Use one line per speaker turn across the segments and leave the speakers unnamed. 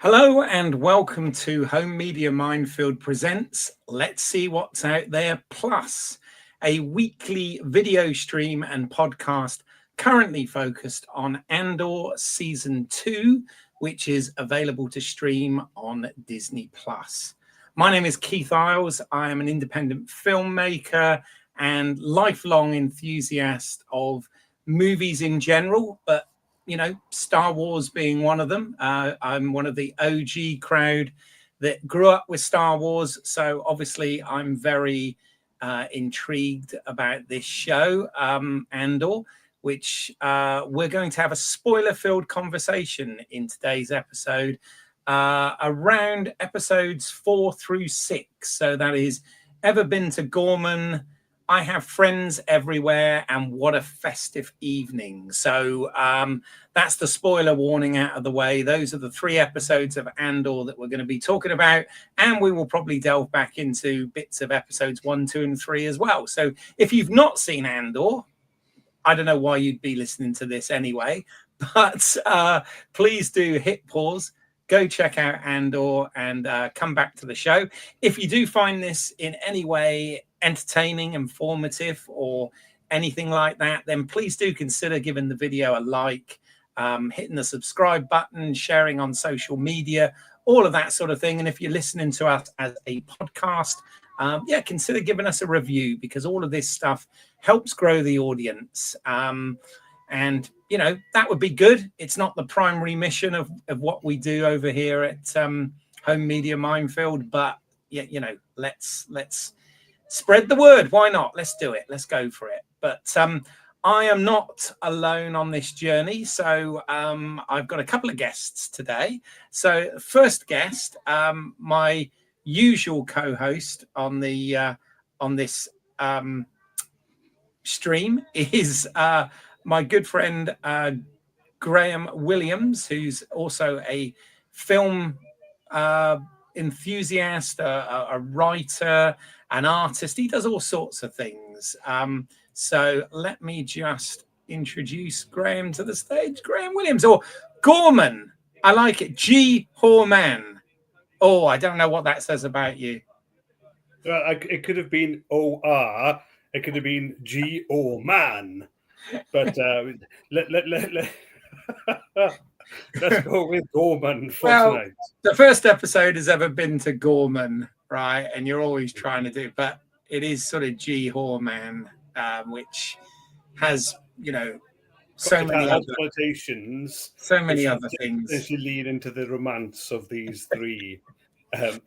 Hello and welcome to Home Media Minefield presents Let's See What's Out There Plus, a weekly video stream and podcast currently focused on ANDOR Season 2, which is available to stream on Disney+. My name is Keith Isles. I am an independent filmmaker and lifelong enthusiast of movies in general, but Star Wars being one of them. I'm one of the OG crowd that grew up with Star Wars. So obviously I'm very intrigued about this show, Andor, which we're going to have a spoiler-filled conversation in today's episode around episodes 4 through 6. So that is Ever Been to Gorman, I Have Friends Everywhere, and What a Festive Evening. So that's the spoiler warning out of the way. Those are the 3 episodes of Andor that we're going to be talking about, and we will probably delve back into bits of episodes 1, 2, and 3 as well. So if you've not seen Andor, I don't know why you'd be listening to this anyway, but please do hit pause. Go check out Andor and come back to the show. If you do find this in any way entertaining, informative, or anything like that, then please do consider giving the video a like, hitting the subscribe button, sharing on social media, all of that sort of thing. And if you're listening to us as a podcast, consider giving us a review, because all of this stuff helps grow the audience. And that would be good. It's not the primary mission of what we do over here at Home Media Minefield, but let's spread the word. Why not? Let's do it. Let's go for it. But I am not alone on this journey. So I've got a couple of guests today. So first guest, my usual co-host on the on this stream is my good friend Graham Williams, who's also a film enthusiast, a writer, an artist. He does all sorts of things. So let me just introduce Graham to the stage. Graham Williams, or Gorman. I like it. G. Horman. Oh, I don't know what that says about you.
It could have been O-R. It could have been G-O-Man. But let's go with Gorman for tonight.
The first episode has ever been to Gorman, right? And you're always trying to do, but it is sort of G. Horman, which has, so many other quotations, so many other things.
As you lead into the romance of these 3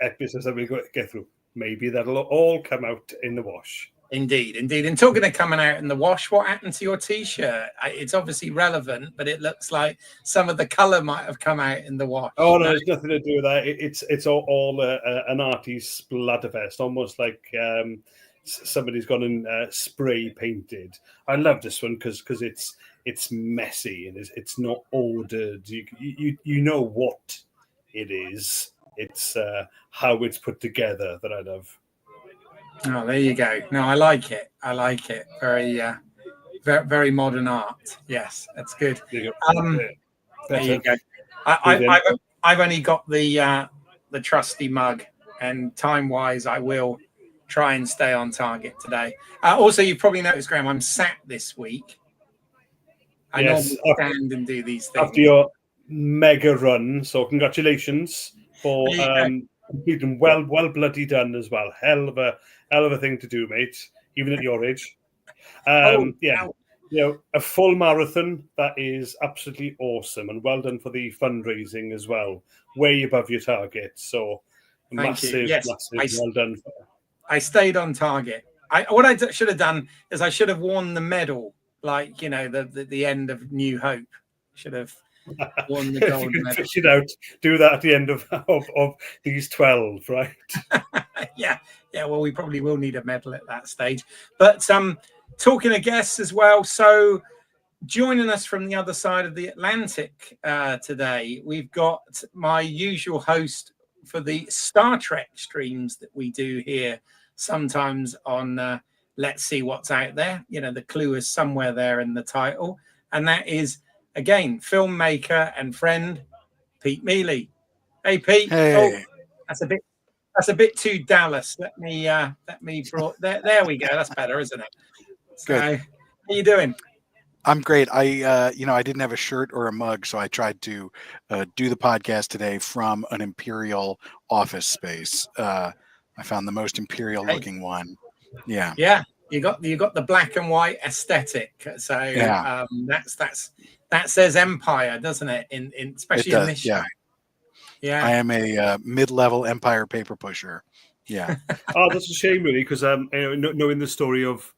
episodes that we're going to get through, maybe that'll all come out in the wash.
Indeed. And talking of coming out in the wash, what happened to your T-shirt? It's obviously relevant, but it looks like some of the colour might have come out in the wash.
Oh no, there's nothing to do with that. It's all an artist's splatterfest, almost like somebody's gone and spray painted. I love this one because it's messy and it's not ordered. You know what it is. It's how it's put together that I love.
Oh, there you go. No, I like it. Very, very modern art. Yes, that's good. There you go. I've only got the trusty mug, and time-wise, I will try and stay on target today. Also, you've probably noticed, Graham, I'm sat this week. I normally stand and do these things.
After your mega run, so congratulations for completing well bloody done as well. Hell of a thing to do, mate, even at your age. A full marathon, that is absolutely awesome, and well done for the fundraising as well, way above your target. So massive well done.
I stayed on target. What I should have done is I should have worn the medal, like the end of New Hope. Should have won the gold medal.
Fish it out. Do that at the end of these 12, right?
Yeah. Well, we probably will need a medal at that stage. But talking to guests as well. So joining us from the other side of the Atlantic today, we've got my usual host for the Star Trek streams that we do here sometimes on Let's See What's Out There. The clue is somewhere there in the title. And that is, again, filmmaker and friend Pete Mealy. Hey Pete.
Hey.
Oh, that's a bit too Dallas. Let me there we go. That's better, isn't it? So,
Good.
how you doing?
I'm great. I didn't have a shirt or a mug, so I tried to do the podcast today from an Imperial office space. I found the most Imperial looking one. Yeah.
Yeah. You got the black and white aesthetic. So
Yeah.
that says Empire, doesn't it? In especially in this show. Yeah.
I am a mid-level Empire paper pusher. Yeah.
Oh, that's a shame, really, because knowing the story of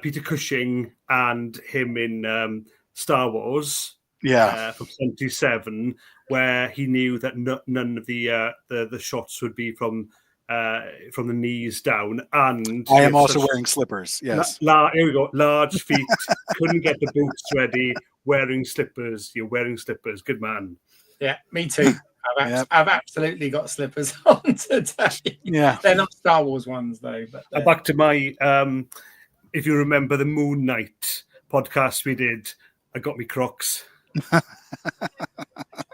Peter Cushing and him in Star Wars, from 77, where he knew that none of the shots would be from the knees down, and
I am also wearing slippers. Yes,
here we go. Large feet, couldn't get the boots ready. Wearing slippers. You're wearing slippers. Good man.
Yeah, me too. I've absolutely got slippers on today.
Yeah,
they're not Star Wars ones though. But
back to my, if you remember the Moon Knight podcast we did, I got me Crocs.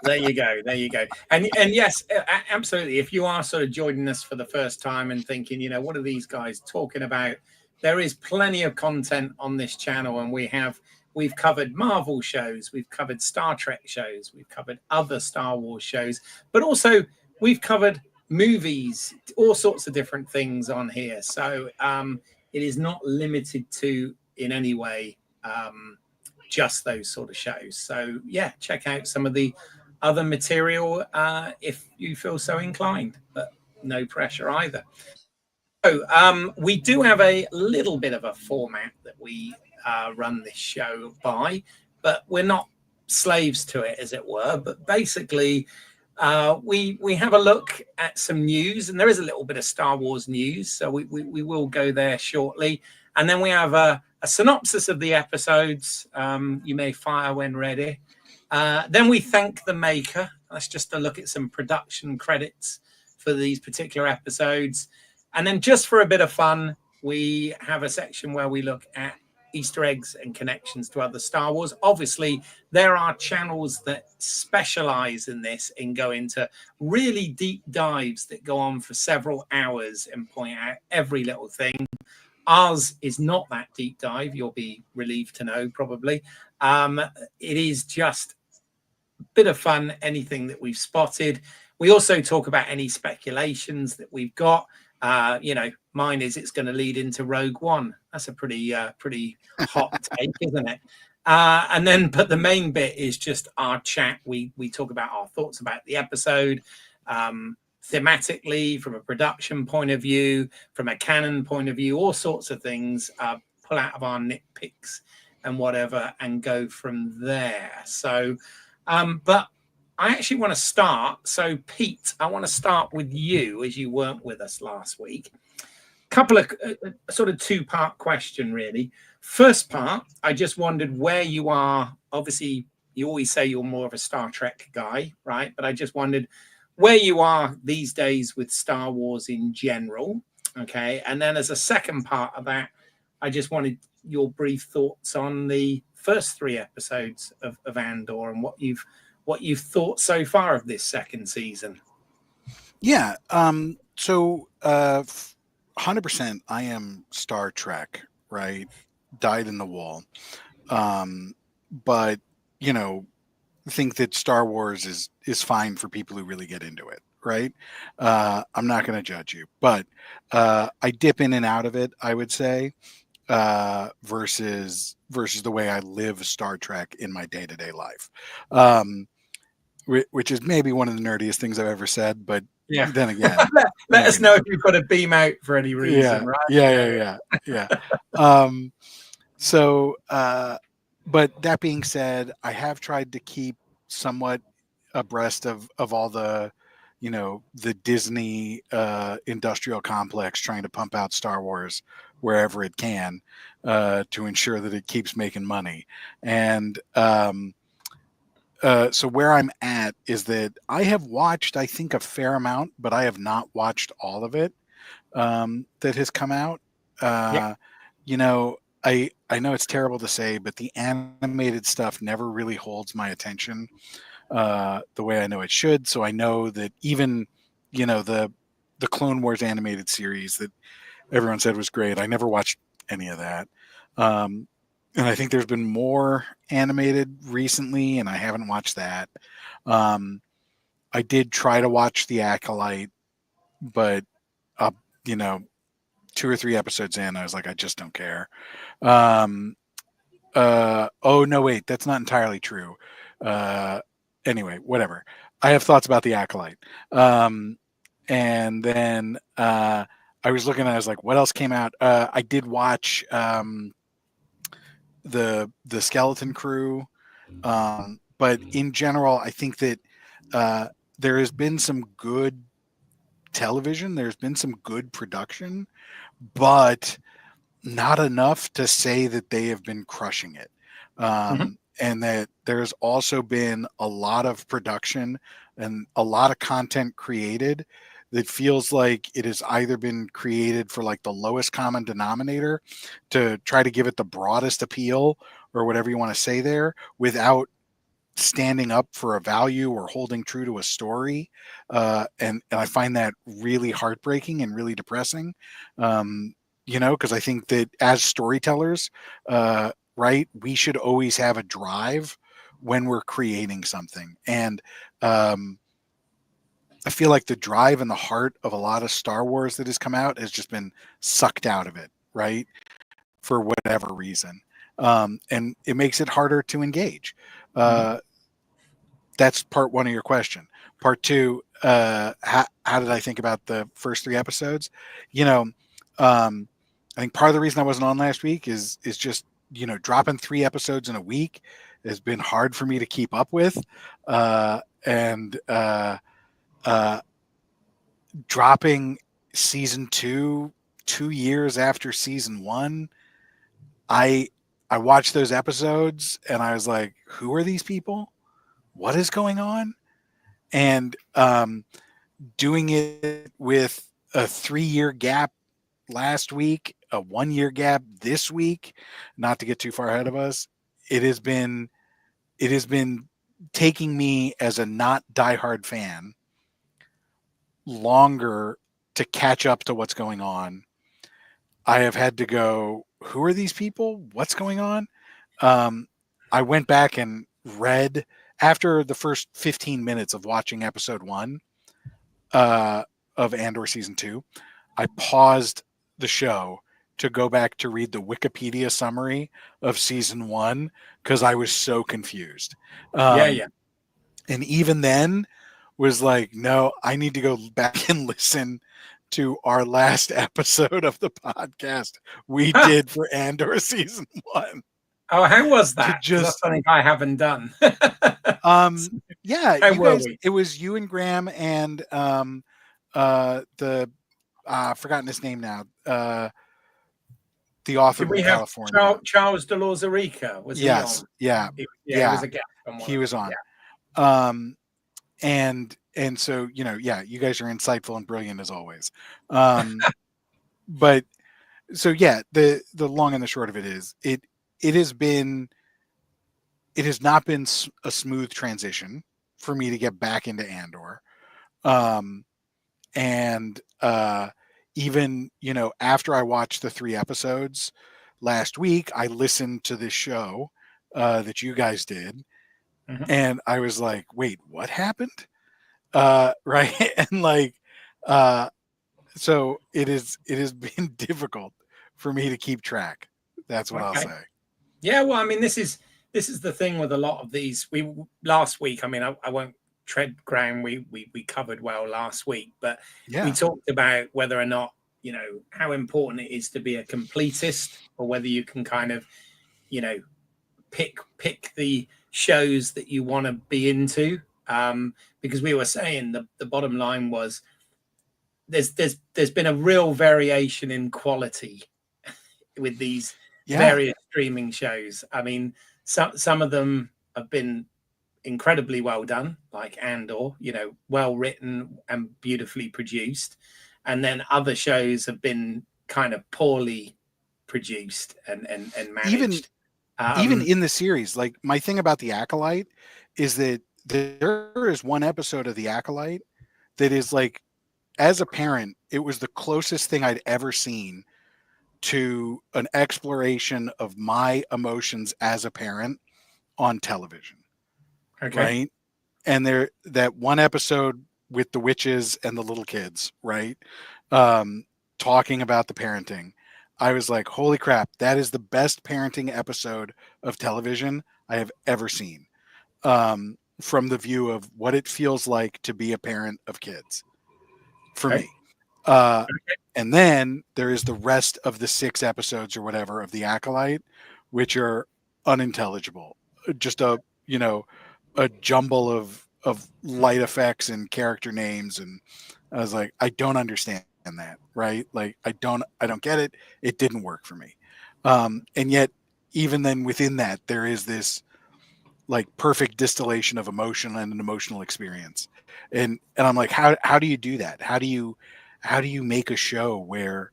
There you go. And yes, absolutely. If you are sort of joining us for the first time and thinking, what are these guys talking about? There is plenty of content on this channel, and we've covered Marvel shows, we've covered Star Trek shows, we've covered other Star Wars shows, but also we've covered movies, all sorts of different things on here. So it is not limited to in any way just those sort of shows. So yeah, check out some of the other material if you feel so inclined, but no pressure either. So we do have a little bit of a format that we run this show by, but we're not slaves to it, as it were. But basically, we have a look at some news, and there is a little bit of Star Wars news, so we will go there shortly. And then we have a synopsis of the episodes. You may fire when ready. Then we thank the maker. That's just a look at some production credits for these particular episodes. And then just for a bit of fun, we have a section where we look at Easter eggs and connections to other Star Wars. Obviously, there are channels that specialize in this and go into really deep dives that go on for several hours and point out every little thing. Ours is not that deep dive. You'll be relieved to know, probably. It is just a bit of fun, anything that we've spotted. We also talk about any speculations that we've got. Mine is it's going to lead into Rogue One. That's a pretty hot take, isn't it? But the main bit is just our chat. We talk about our thoughts about the episode, thematically, from a production point of view, from a canon point of view, all sorts of things. Pull out of our nitpicks and whatever, and go from there. So, but I actually want to start. So, Pete, I want to start with you, as you weren't with us last week. Couple of sort of two-part question, really. First part, I just wondered where you are. Obviously, you always say you're more of a Star Trek guy, right? But I just wondered where you are these days with Star Wars in general. Okay. And then as a second part of that, I just wanted your brief thoughts on the first 3 episodes of Andor and what you've thought so far of this second season.
Yeah. So 100% I am Star Trek, right? Dyed in the wool. But think that Star Wars is fine for people who really get into it, right? I'm not going to judge you, but I dip in and out of it, I would say, versus the way I live Star Trek in my day-to-day life, which is maybe one of the nerdiest things I've ever said, but
yeah.
Then again,
let us know if you've got to beam out for any reason, right?
Yeah. But that being said, I have tried to keep somewhat abreast of all the, the Disney industrial complex trying to pump out Star Wars wherever it can to ensure that it keeps making money. And so where I'm at is that I have watched, I think, a fair amount, but I have not watched all of it that has come out. I know it's terrible to say, but the animated stuff never really holds my attention. the way I know it should. So I know that even, the Clone Wars animated series that everyone said was great, I never watched any of that. And I think there's been more animated recently, and I haven't watched that. I did try to watch The Acolyte, but, uh, 2 or 3 episodes in, I was like, I just don't care. Oh no, wait, that's not entirely true. Anyway, whatever. I have thoughts about The Acolyte. And then I was looking, I was like, what else came out? I did watch the Skeleton Crew. But in general, I think that there has been some good television, there's been some good production, but not enough to say that they have been crushing it. And that there's also been a lot of production and a lot of content created that feels like it has either been created for like the lowest common denominator to try to give it the broadest appeal or whatever you want to say there, without standing up for a value or holding true to a story. And I find that really heartbreaking and really depressing. Because I think that as storytellers, right, we should always have a drive when we're creating something. And I feel like the drive and the heart of a lot of Star Wars that has come out has just been sucked out of it, right, for whatever reason. And it makes it harder to engage. That's part one of your question. Part two, how did I think about the first 3 episodes? I think part of the reason I wasn't on last week is just, dropping 3 episodes in a week has been hard for me to keep up with. And dropping season 2 years after season 1, I watched those episodes and I was like, who are these people? What is going on? And doing it with a 3-year gap last week, a 1-year gap this week, not to get too far ahead of us, it has been taking me as a not diehard fan longer to catch up to what's going on. I have had to go, who are these people? What's going on? I went back and read after the first 15 minutes of watching episode 1 of Andor season 2. I paused the show to go back to read the Wikipedia summary of season 1 because I was so confused. And even then was like, no, I need to go back and listen to our last episode of the podcast we did for Andor season 1.
Oh, how was that? That's something I haven't done.
Yeah, you guys, it was you and Graham and the I've forgotten his name now. The author from California.
Charles de Lauzarica, was he on?
Yeah.
He was a guest.
He was on.
Yeah.
And so, you guys are insightful and brilliant as always. But so yeah, the long and the short of it is it has not been a smooth transition for me to get back into Andor. And even, after I watched the 3 episodes last week, I listened to this show that you guys did. And I was like, wait, what happened? Right. And like, so it has been difficult for me to keep track. That's what I'll say.
Yeah. Well, I mean, this is the thing with a lot of these. Last week, I mean, I won't tread ground we covered well last week, but we talked about whether or not, how important it is to be a completist, or whether you can kind of, pick the shows that you want to be into. Because we were saying the bottom line was there's been a real variation in quality with these various streaming shows. I mean, some of them have been incredibly well done, like Andor, well written and beautifully produced, and then other shows have been kind of poorly produced and managed.
Even in the series, like my thing about The Acolyte is that there is one episode of The Acolyte that is like, as a parent, it was the closest thing I'd ever seen to an exploration of my emotions as a parent on television.
Okay.
Right. And there, that one episode with the witches and the little kids, right? Talking about the parenting. I was like, holy crap, that is the best parenting episode of television I have ever seen. From the view of what it feels like to be a parent of kids for
Okay.
me. And then there is the rest of the 6 episodes or whatever of The Acolyte, which are unintelligible. Just a, you know, a jumble of light effects and character names. And I was like, I don't understand that, right? Like, I don't get it. It didn't work for me. And yet, even then within that, there is this like perfect distillation of emotion and an emotional experience. And I'm like, how do you do that? How do you make a show where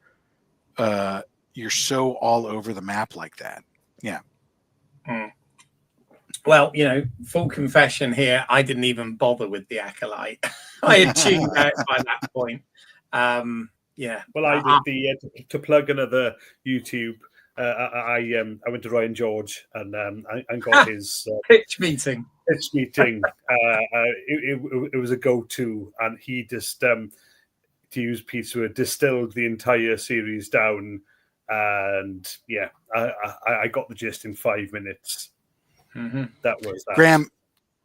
you're so all over the map like that? Yeah.
Well, you know, full confession here, I didn't even bother with The Acolyte. I had tuned out by that point. Yeah.
Well, I did to plug another YouTube. I went to Ryan George and got his
pitch meeting.
Pitch meeting. It was a go-to, and he just, to use Pete's word, distilled the entire series down, and yeah, I got the gist in 5 minutes.
Mm-hmm.
That was that.
Graham.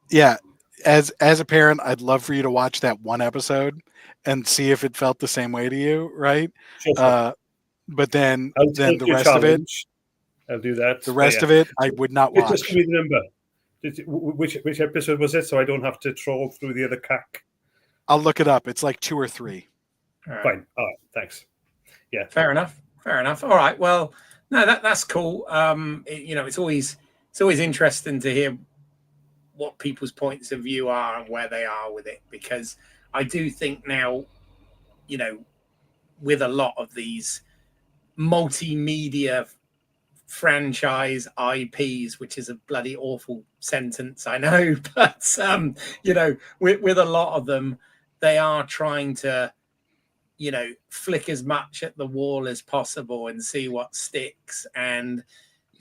Yeah, as a parent, I'd love for you to watch that one episode and see if it felt the same way to you, right?
Sure.
But then the rest of it,
I'll do that.
The rest of it, I would not watch.
Just give me the number. Which episode was it? So I don't have to troll through the other cack.
I'll look it up. It's like 2 or 3.
Right.
Fine. All right. Thanks. Yeah.
Fair enough. All right. Well, no, that's cool. It's always interesting to hear what people's points of view are and where they are with it, because I do think now, you know, with a lot of these multimedia franchise IPs, which is a bloody awful sentence, I know, but with a lot of them, they are trying to, you know, flick as much at the wall as possible and see what sticks. And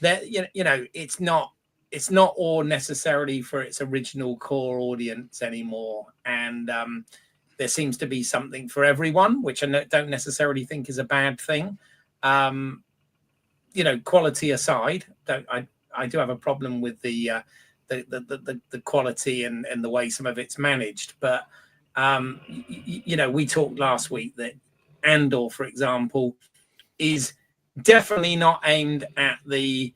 that, it's not all necessarily for its original core audience anymore. And there seems to be something for everyone, which I don't necessarily think is a bad thing. Quality aside, I do have a problem with the quality and the way some of it's managed. But we talked last week that ANDOR, for example, is definitely not aimed at the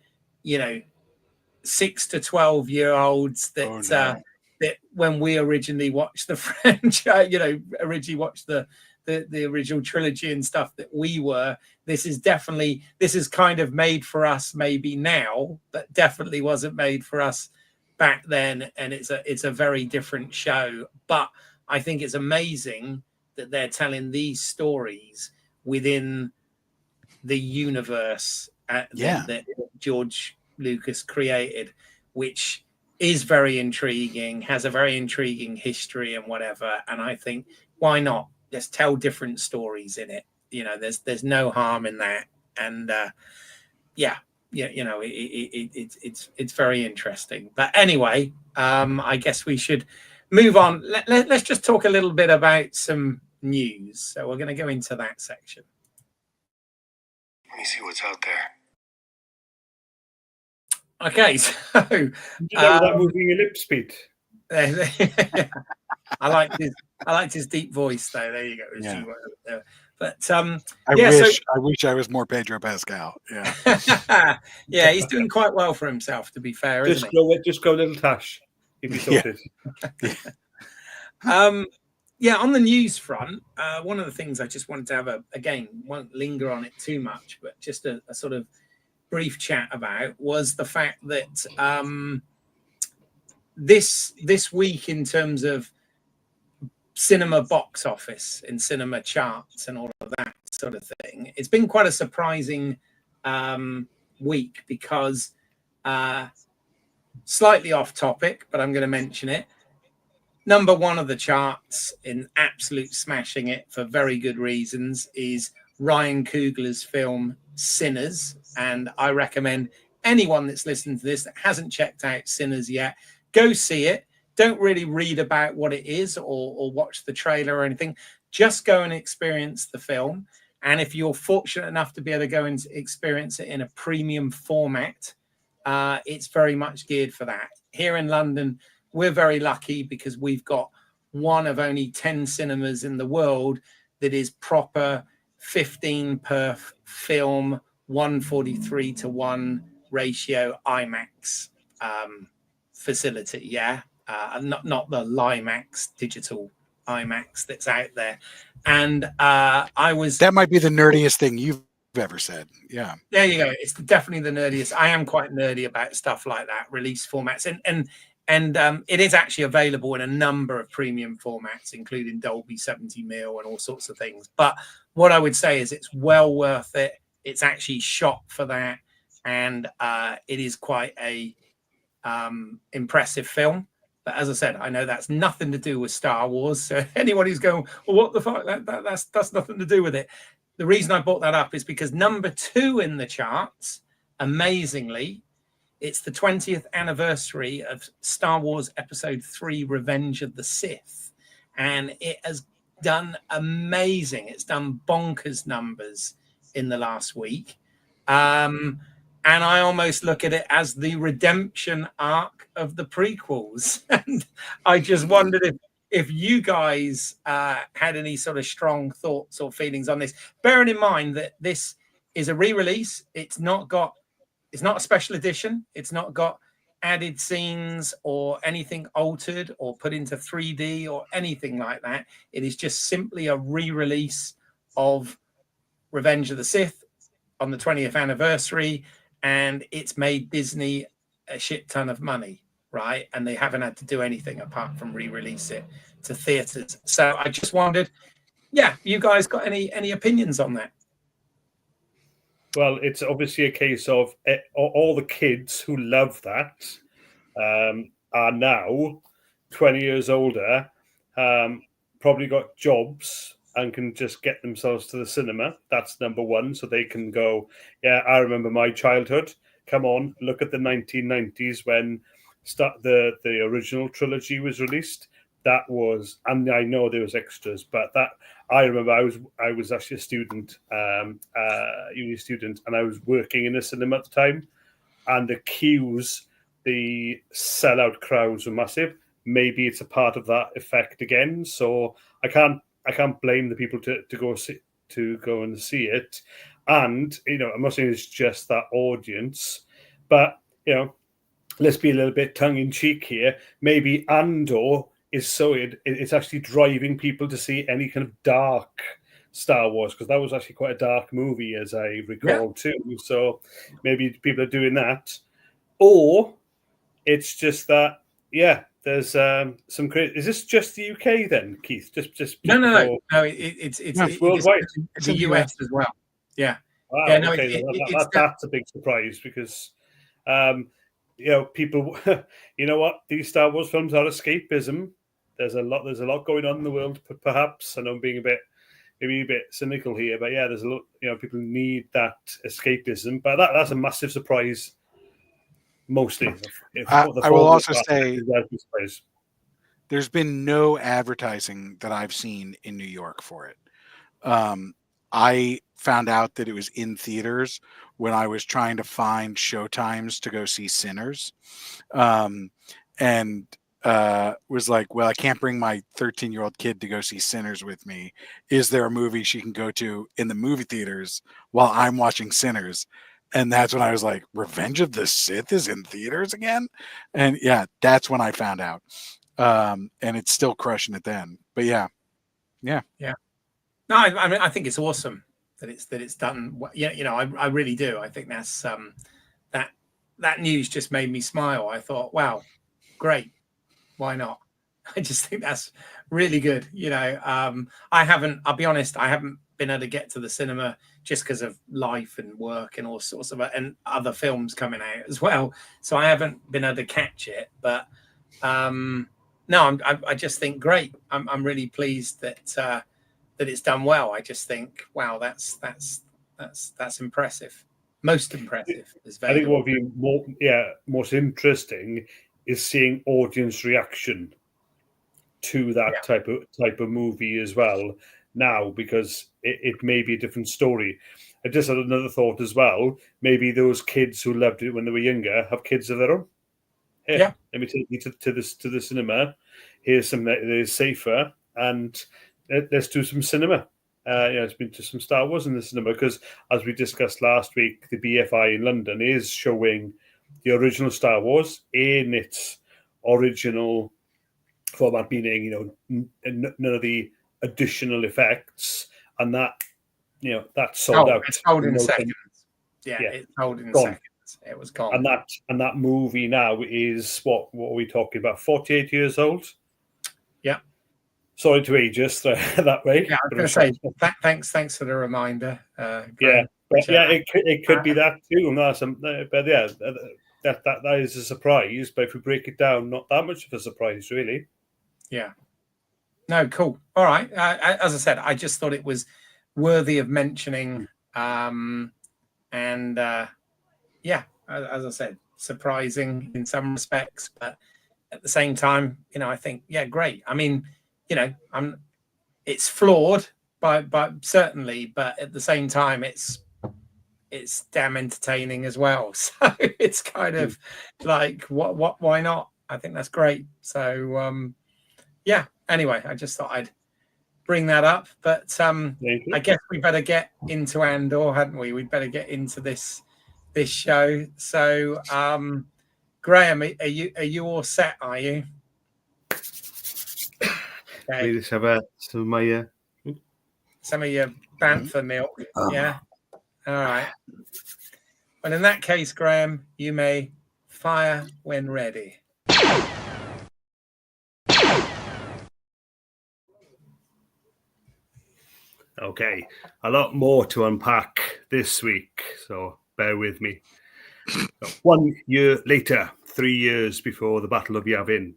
6 to 12-year-olds that that when we originally watched the franchise, originally watched the original trilogy and stuff, that we were. This is kind of made for us maybe now, but definitely wasn't made for us back then. And it's a very different show. But I think it's amazing that they're telling these stories within the universe that George Lucas created, which is very intriguing, has a very intriguing history and whatever. And I think, why not? Let's tell different stories in it. There's no harm in that. And it's very interesting. But anyway, I guess we should move on. Let's just talk a little bit about some news. So we're going to go into that section.
Let me see what's out there.
Okay, so
without moving your lips, Pete.
I liked his deep voice, though. There you go.
Yeah.
But
I wish I was more Pedro Pascal. Yeah.
Yeah, he's doing quite well for himself, to be fair.
Just go a little tash if you sorted.
On the news front, one of the things I just wanted to have won't linger on it too much, but just a sort of brief chat about was the fact that this week, in terms of cinema box office and cinema charts and all of that sort of thing, it's been quite a surprising week, because slightly off topic, but I'm going to mention it. number one of the charts, in absolute smashing it for very good reasons, is Ryan Coogler's film Sinners. And I recommend anyone that's listening to this that hasn't checked out Sinners yet, go see it. Don't really read about what it is or watch the trailer or anything. Just go and experience the film. And if you're fortunate enough to be able to go and experience it in a premium format, it's very much geared for that. Here in London, we're very lucky because we've got one of only 10 cinemas in the world that is proper 15 per film, 1:43 ratio IMAX facility. Yeah. Not the Limax digital IMAX that's out there. And
that might be the nerdiest thing you've ever said. Yeah.
There you go. It's definitely the nerdiest. I am quite nerdy about stuff like that, release formats. And it is actually available in a number of premium formats, including Dolby 70mm and all sorts of things. But what I would say is it's well worth it. It's actually shot for that. And it is quite a impressive film. But as I said, I know that's nothing to do with Star Wars. So anyone who's going, well, what the fuck? That's nothing to do with it. The reason I brought that up is because number 2 in the charts, amazingly, it's the 20th anniversary of Star Wars Episode 3, Revenge of the Sith. And it has done amazing. It's done bonkers numbers in the last week. And I almost look at it as the redemption arc of the prequels. And I just wondered if you guys had any sort of strong thoughts or feelings on this, bearing in mind that this is a re-release. It's not a special edition. It's not got added scenes or anything altered or put into 3D or anything like that. It is just simply a re-release of Revenge of the Sith on the 20th anniversary. And it's made Disney a shit ton of money, right? And they haven't had to do anything apart from re-release it to theaters. So I just wondered, you guys got any opinions on that?
Well, it's obviously a case of all the kids who love that are now 20 years older, probably got jobs and can just get themselves to the cinema. That's number one. So they can go, yeah, I remember my childhood. Come on, look at the 1990s when the original trilogy was released. That was, and I know there was extras, but that I remember I was actually a student, uni student, and I was working in a cinema at the time, and the queues, the sellout crowds were massive. Maybe it's a part of that effect again. So I can't blame the people to go and see it. And I'm not saying it's just that audience, but let's be a little bit tongue in cheek here. Maybe Andor is it's actually driving people to see any kind of dark Star Wars, because that was actually quite a dark movie, as I recall too. So maybe people are doing that, or it's just that there's some great. Is this just the UK then, Keith? Just
no. It's
worldwide.
It's the US as well. Yeah.
Wow,
yeah. No,
okay. That's a big surprise because, people. You know what? These Star Wars films are escapism. There's a lot going on in the world. Perhaps I know I'm being maybe a bit cynical here, but there's a lot. People need that escapism. But that's a massive surprise. Mostly.
I will also say there's been no advertising that I've seen in New York for it. I found out that it was in theaters when I was trying to find showtimes to go see Sinners. And was like, well, I can't bring my 13-year-old kid to go see Sinners with me. Is there a movie she can go to in the movie theaters while I'm watching Sinners? And that's when I was like, Revenge of the Sith is in theaters again? And that's when I found out. And it's still crushing it then. But yeah.
No, I mean, I think it's awesome that it's done. I really do. I think that's that news just made me smile. I thought, wow, great. Why not? I just think that's really good. I'll be honest, I haven't been able to get to the cinema just because of life and work and all sorts of and other films coming out as well. So I haven't been able to catch it. But no, no, I just think great. I'm really pleased that that it's done well. I just think, wow, that's impressive. Most impressive.
I think what would be most interesting is seeing audience reaction to that type of movie as well now, because it may be a different story. I just had another thought as well. Maybe those kids who loved it when they were younger have kids of their own. Hey, let me take you to the cinema. Here's something that is safer, and let's do some cinema. It's been to some Star Wars in the cinema, because as we discussed last week, the BFI in London is showing the original Star Wars in its original format, meaning none of the additional effects, and that that's sold out.
It's sold in seconds. It's sold in seconds. It was gone.
And that movie now is what are we talking about? 48 years old.
Yeah.
Sorry to age us that way.
Yeah, I was going to say thanks for the reminder.
It could be that too. That is a surprise. But if we break it down, not that much of a surprise, really.
Yeah. No, cool. All right. As I said, I just thought it was worthy of mentioning. As I said, surprising in some respects, but at the same time, I think, great. I mean, it's flawed by certainly, but at the same time, it's damn entertaining as well. So it's kind of like, why not? I think that's great. So, anyway, I just thought I'd bring that up, but I guess we better get into Andor, hadn't we? We'd better get into this show. So, Graham, are you all set? Are you? Okay.
We just have some of
your Bantha milk. Yeah. All right. Well, in that case, Graham, you may fire when ready.
Okay, a lot more to unpack this week, so bear with me. 1 year later, 3 years before the Battle of Yavin,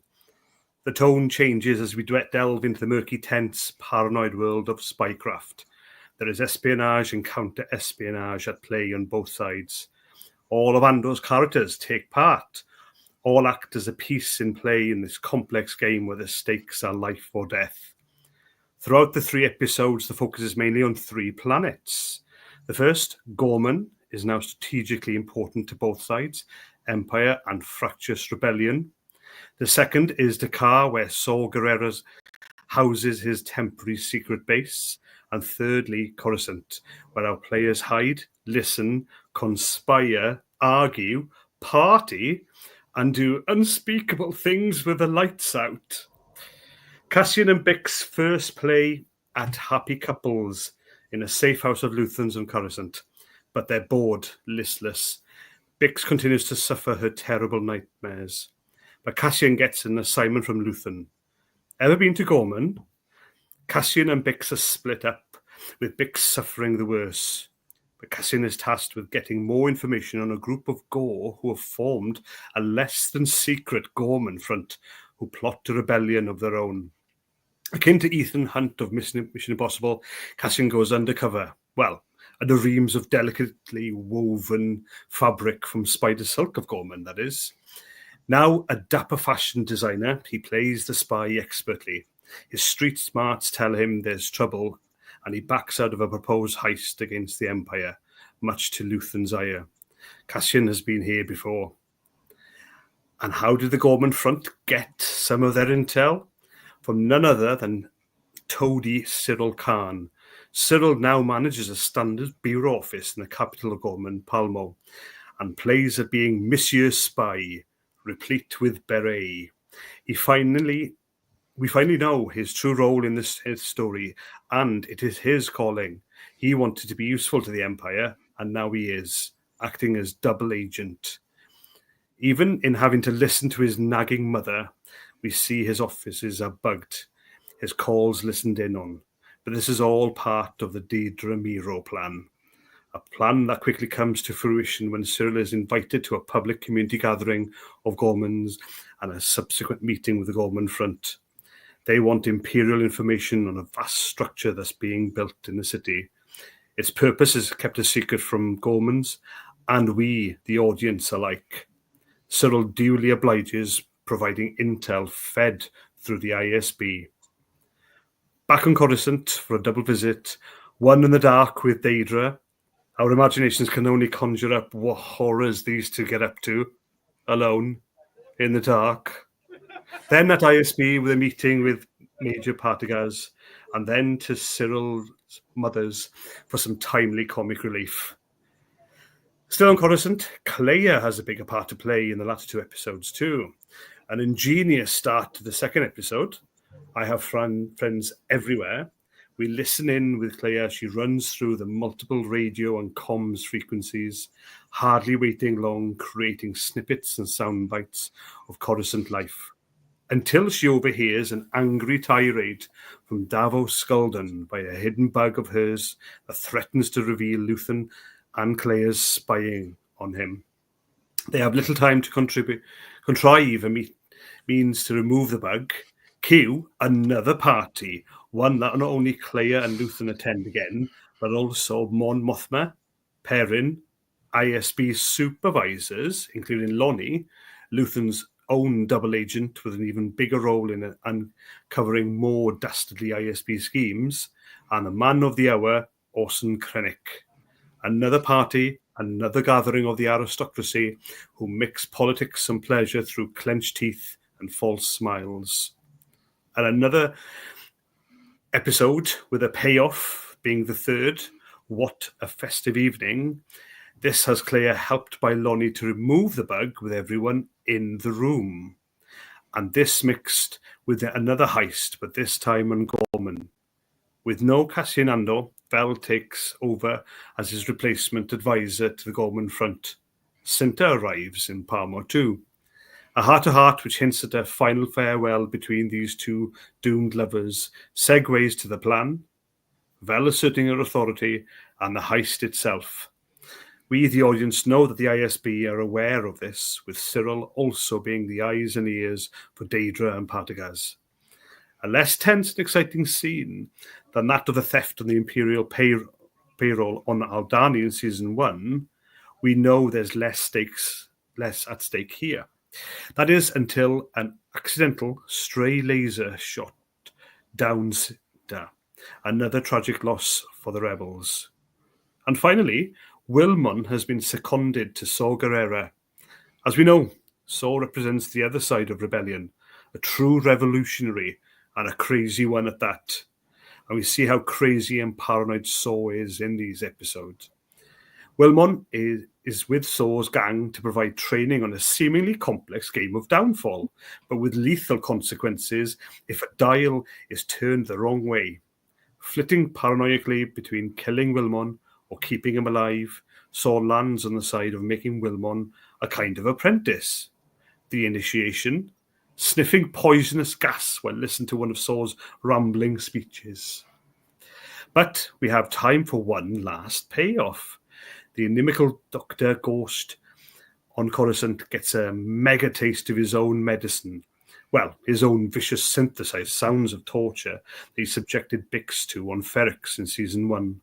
the tone changes as we delve into the murky, tense, paranoid world of spycraft. There is espionage and counter-espionage at play on both sides. All of Andor's characters take part. All act as a piece in play in this complex game where the stakes are life or death. Throughout the 3 episodes, the focus is mainly on 3 planets. The first, Gorman, is now strategically important to both sides, Empire and fractious rebellion. The second is Dakar, where Saw Gerrera houses his temporary secret base. And thirdly, Coruscant, where our players hide, listen, conspire, argue, party, and do unspeakable things with the lights out. Cassian and Bix first play at happy couples in a safe house of Luthans and Coruscant, but they're bored, listless. Bix continues to suffer her terrible nightmares, but Cassian gets an assignment from Luthen. Ever been to Gorman? Cassian and Bix are split up, with Bix suffering the worst. But Cassian is tasked with getting more information on a group of Gore who have formed a less-than-secret Gorman front who plot a rebellion of their own. Akin to Ethan Hunt of Mission Impossible, Cassian goes undercover. Well, under reams of delicately woven fabric from spider silk of Gorman, that is. Now a dapper fashion designer, he plays the spy expertly. His street smarts tell him there's trouble, and he backs out of a proposed heist against the Empire, much to Luthen's ire. Cassian has been here before. And how did the Gorman front get some of their intel? From none other than toady Cyril Khan. Cyril now manages a standard bureau office in the capital of Gorman, Palmo, and plays at being Monsieur Spy, replete with beret. We finally know his true role in this story, and it is his calling. He wanted to be useful to the Empire, and now he is, acting as double agent. Even in having to listen to his nagging mother, we see his offices are bugged, his calls listened in on. But this is all part of the Deidre Miro plan. a plan that quickly comes to fruition when Cyril is invited to a public community gathering of Gormans and a subsequent meeting with the Gorman Front. They want imperial information on a vast structure that's being built in the city. Its purpose is kept a secret from Gormans and we, the audience, alike. Cyril duly obliges, providing intel fed through the ISB. Back on Coruscant for a double visit, one in the dark with Daedra. Our imaginations can only conjure up what horrors these two get up to, alone, in the dark. Then at ISB with a meeting with Major Partagaz, and then to Cyril's mother's for some timely comic relief. Still on Coruscant, Clea has a bigger part to play in the latter two episodes too. An ingenious start to the second episode. I have friends everywhere. We listen in with Clea. She runs through the multiple radio and comms frequencies, hardly waiting long, creating snippets and sound bites of Coruscant life, until she overhears an angry tirade from Davos Skulden by a hidden bug of hers that threatens to reveal Luthen and Clea's spying on him. They have little time to contrive a means to remove the bug. Cue another party, one that not only Clea and Luthen attend again, but also Mon Mothma, Perrin, ISB supervisors, including Lonnie, Luthen's own double agent with an even bigger role in uncovering more dastardly ISB schemes, and the man of the hour, Orson Krennic. Another party, another gathering of the aristocracy who mix politics and pleasure through clenched teeth and false smiles. And another episode with a payoff being the third, What a Festive Evening. This has Clea helped by Lonnie to remove the bug with everyone in the room. And this mixed with another heist, but this time on Gorman. With no Cassian Andor, Vel takes over as his replacement advisor to the Gorman Front. Cinta arrives in Parmo too. A heart-to-heart which hints at a final farewell between these two doomed lovers segues to the plan, Vel asserting her authority, and the heist itself. We, the audience, know that the ISB are aware of this, with Cyril also being the eyes and ears for Daedra and Partagaz. A less tense and exciting scene than that of the theft on the Imperial payroll on Aldhani in Season 1, we know there's less at stake here. That is until an accidental stray laser shot down Cinta, another tragic loss for the rebels. And finally, Wilmon has been seconded to Saw Gerrera. As we know, Saw represents the other side of rebellion, a true revolutionary and a crazy one at that. And we see how crazy and paranoid Saw is in these episodes. Wilmon is with Saw's gang to provide training on a seemingly complex game of downfall, but with lethal consequences if a dial is turned the wrong way. Flitting paranoidly between killing Wilmon or keeping him alive, Saw lands on the side of making Wilmon a kind of apprentice. The initiation, sniffing poisonous gas while listening to one of Saw's rambling speeches. But we have time for one last payoff. The inimical Dr. Ghost on Coruscant gets a mega taste of his own medicine. Well, his own vicious synthesized sounds of torture that he subjected Bix to on Ferrix in Season 1,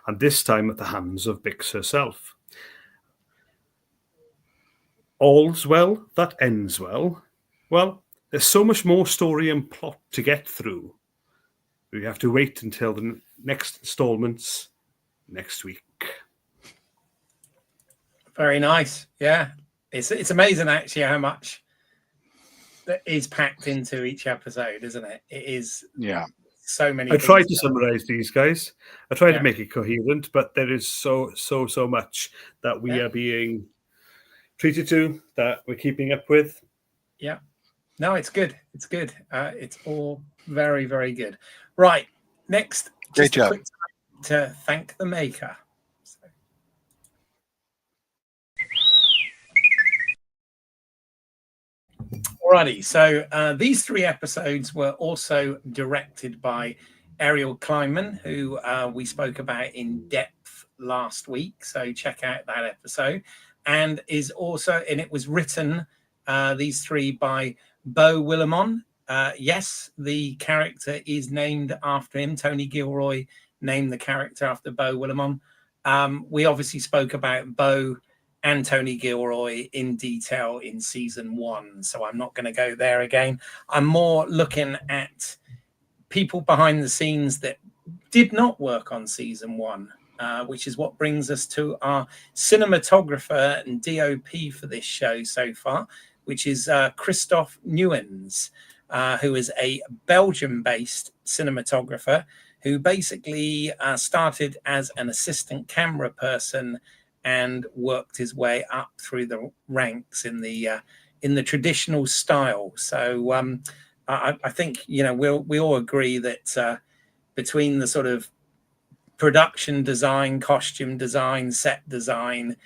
and this time at the hands of Bix herself. All's well that ends well. Well, there's so much more story and plot to get through. We have to wait until the next installments next week.
Very nice. Yeah. It's amazing actually how much that is packed into each episode, isn't it? It is so many.
I tried to summarize these guys. I tried to make it coherent, but there is so much that we are being treated to, that we're keeping up with.
Yeah. No, it's good. It's good. It's all very, very good. Right. Next,
great job.
A quick time to thank the maker. Alrighty, so these 3 episodes were also directed by Ariel Kleinman, who we spoke about in depth last week, so check out that episode. And it was written, these three, by Beau Willimon. Yes, the character is named after him. Tony Gilroy named the character after Beau Willimon. We obviously spoke about Beau and Tony Gilroy in detail in season 1, so I'm not going to go there again. I'm more looking at people behind the scenes that did not work on season 1, which is what brings us to our cinematographer and DOP for this show so far, which is Christophe Nuyens, who is a Belgium-based cinematographer who basically started as an assistant camera person and worked his way up through the ranks in the traditional style. So I think we all agree that between the sort of production design, costume design, set design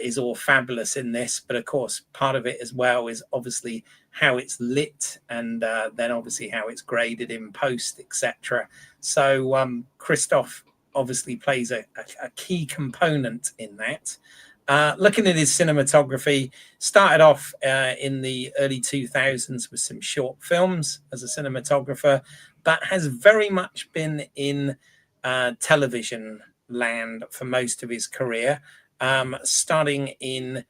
is all fabulous in this. But of course, part of it as well is obviously how it's lit, and then obviously how it's graded in post, etc. So Christophe obviously plays a key component in that. Looking at his cinematography, started off in the early 2000s with some short films as a cinematographer, but has very much been in television land for most of his career, starting in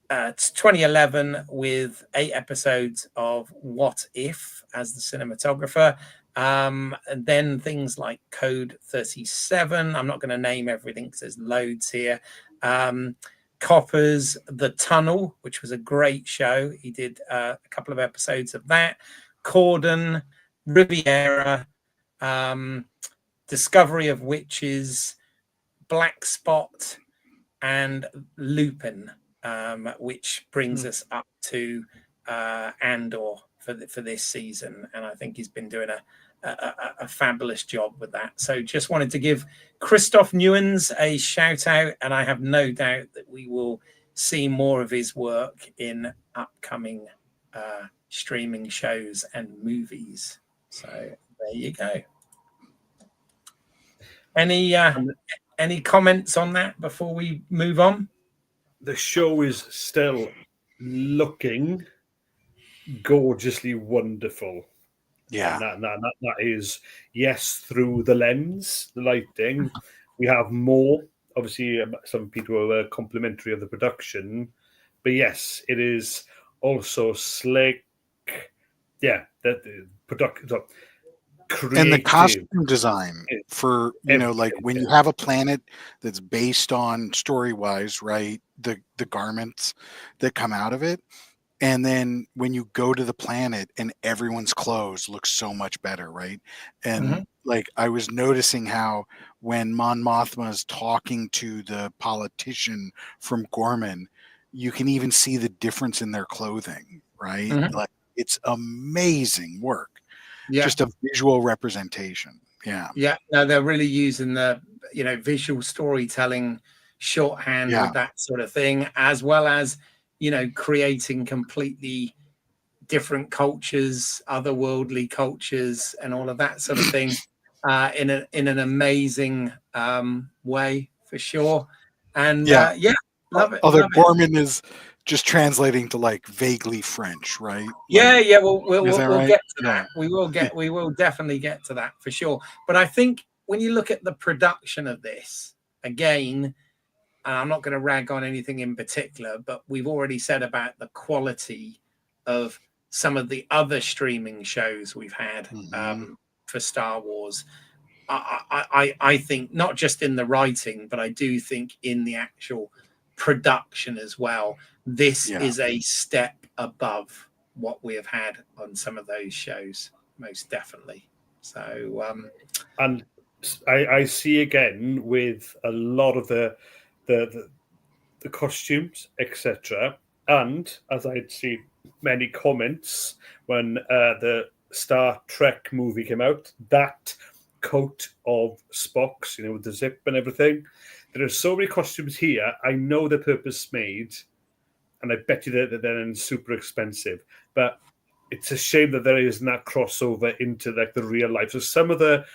2011 with 8 episodes of What If as the cinematographer. And then things like Code 37. I'm not going to name everything because there's loads here. Coppers, The Tunnel, which was a great show. He did a couple of episodes of that. Cordon, Riviera, Discovery of Witches, Black Spot, and Lupin, which brings us up to Andor for this season. And I think he's been doing a fabulous job with that. So just wanted to give Christophe Nuyens a shout out, and I have no doubt that we will see more of his work in upcoming streaming shows and movies. So there you go. Any comments on that before we move on?
The show is still looking gorgeously wonderful.
Yeah.
And that is, yes, through the lens, the lighting. We have more. Obviously, some people were complimentary of the production. But yes, it is also slick. Yeah, the production.
And the costume design for, like when you have a planet that's based on story-wise, right, the garments that come out of it, and then when you go to the planet and everyone's clothes look so much better, right? And like I was noticing how when Mon Mothma is talking to the politician from Gorman, you can even see the difference in their clothing, right? Like it's amazing work.
Yeah.
Just a visual representation. Yeah.
Yeah. No, they're really using the, visual storytelling shorthand with that sort of thing, as well as, creating completely different cultures, otherworldly cultures, and all of that sort of thing in an amazing way, for sure. And love it.
Although Gorman is just translating to like vaguely French, right?
Yeah, we'll
right?
get to that. We will definitely get to that for sure. But I think when you look at the production of this, again, and I'm not going to rag on anything in particular, but we've already said about the quality of some of the other streaming shows we've had for Star Wars. I think not just in the writing, but I do think in the actual production as well. This is a step above what we have had on some of those shows, most definitely. So,
and I see again with a lot of the costumes, etc. And as I'd see many comments when the Star Trek movie came out, that coat of Spock's, with the zip and everything. There are so many costumes here. I know they're purpose made, and I bet you that they're super expensive. But it's a shame that there isn't that crossover into like the real life. So some of the,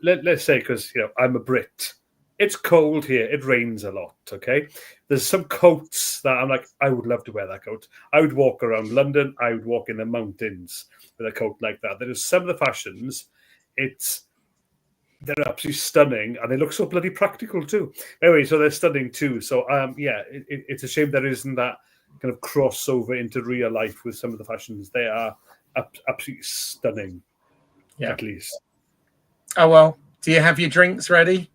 let's say, because I'm a Brit, it's cold here. It rains a lot. Okay, there's some coats that I'm like, I would love to wear that coat. I would walk around London. I would walk in the mountains with a coat like that. There is some of the fashions. They're absolutely stunning, and they look so bloody practical too. Anyway, so they're stunning too. So yeah, it's a shame there isn't that kind of crossover into real life with some of the fashions. They are absolutely stunning.
Yeah.
At least.
Oh well. Do you have your drinks ready?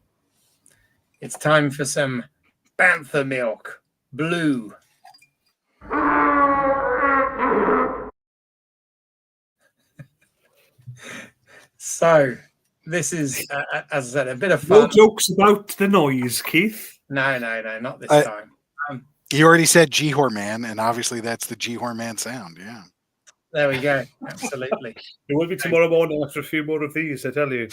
It's time for some Bantha milk, blue. So this is, as I said, a bit of fun.
No jokes about the noise, Keith.
No, not this time.
You already said G-Hor Man, and obviously that's the G-Hor Man sound. Yeah.
There we go. Absolutely.
It will be tomorrow morning after a few more of these, I tell you.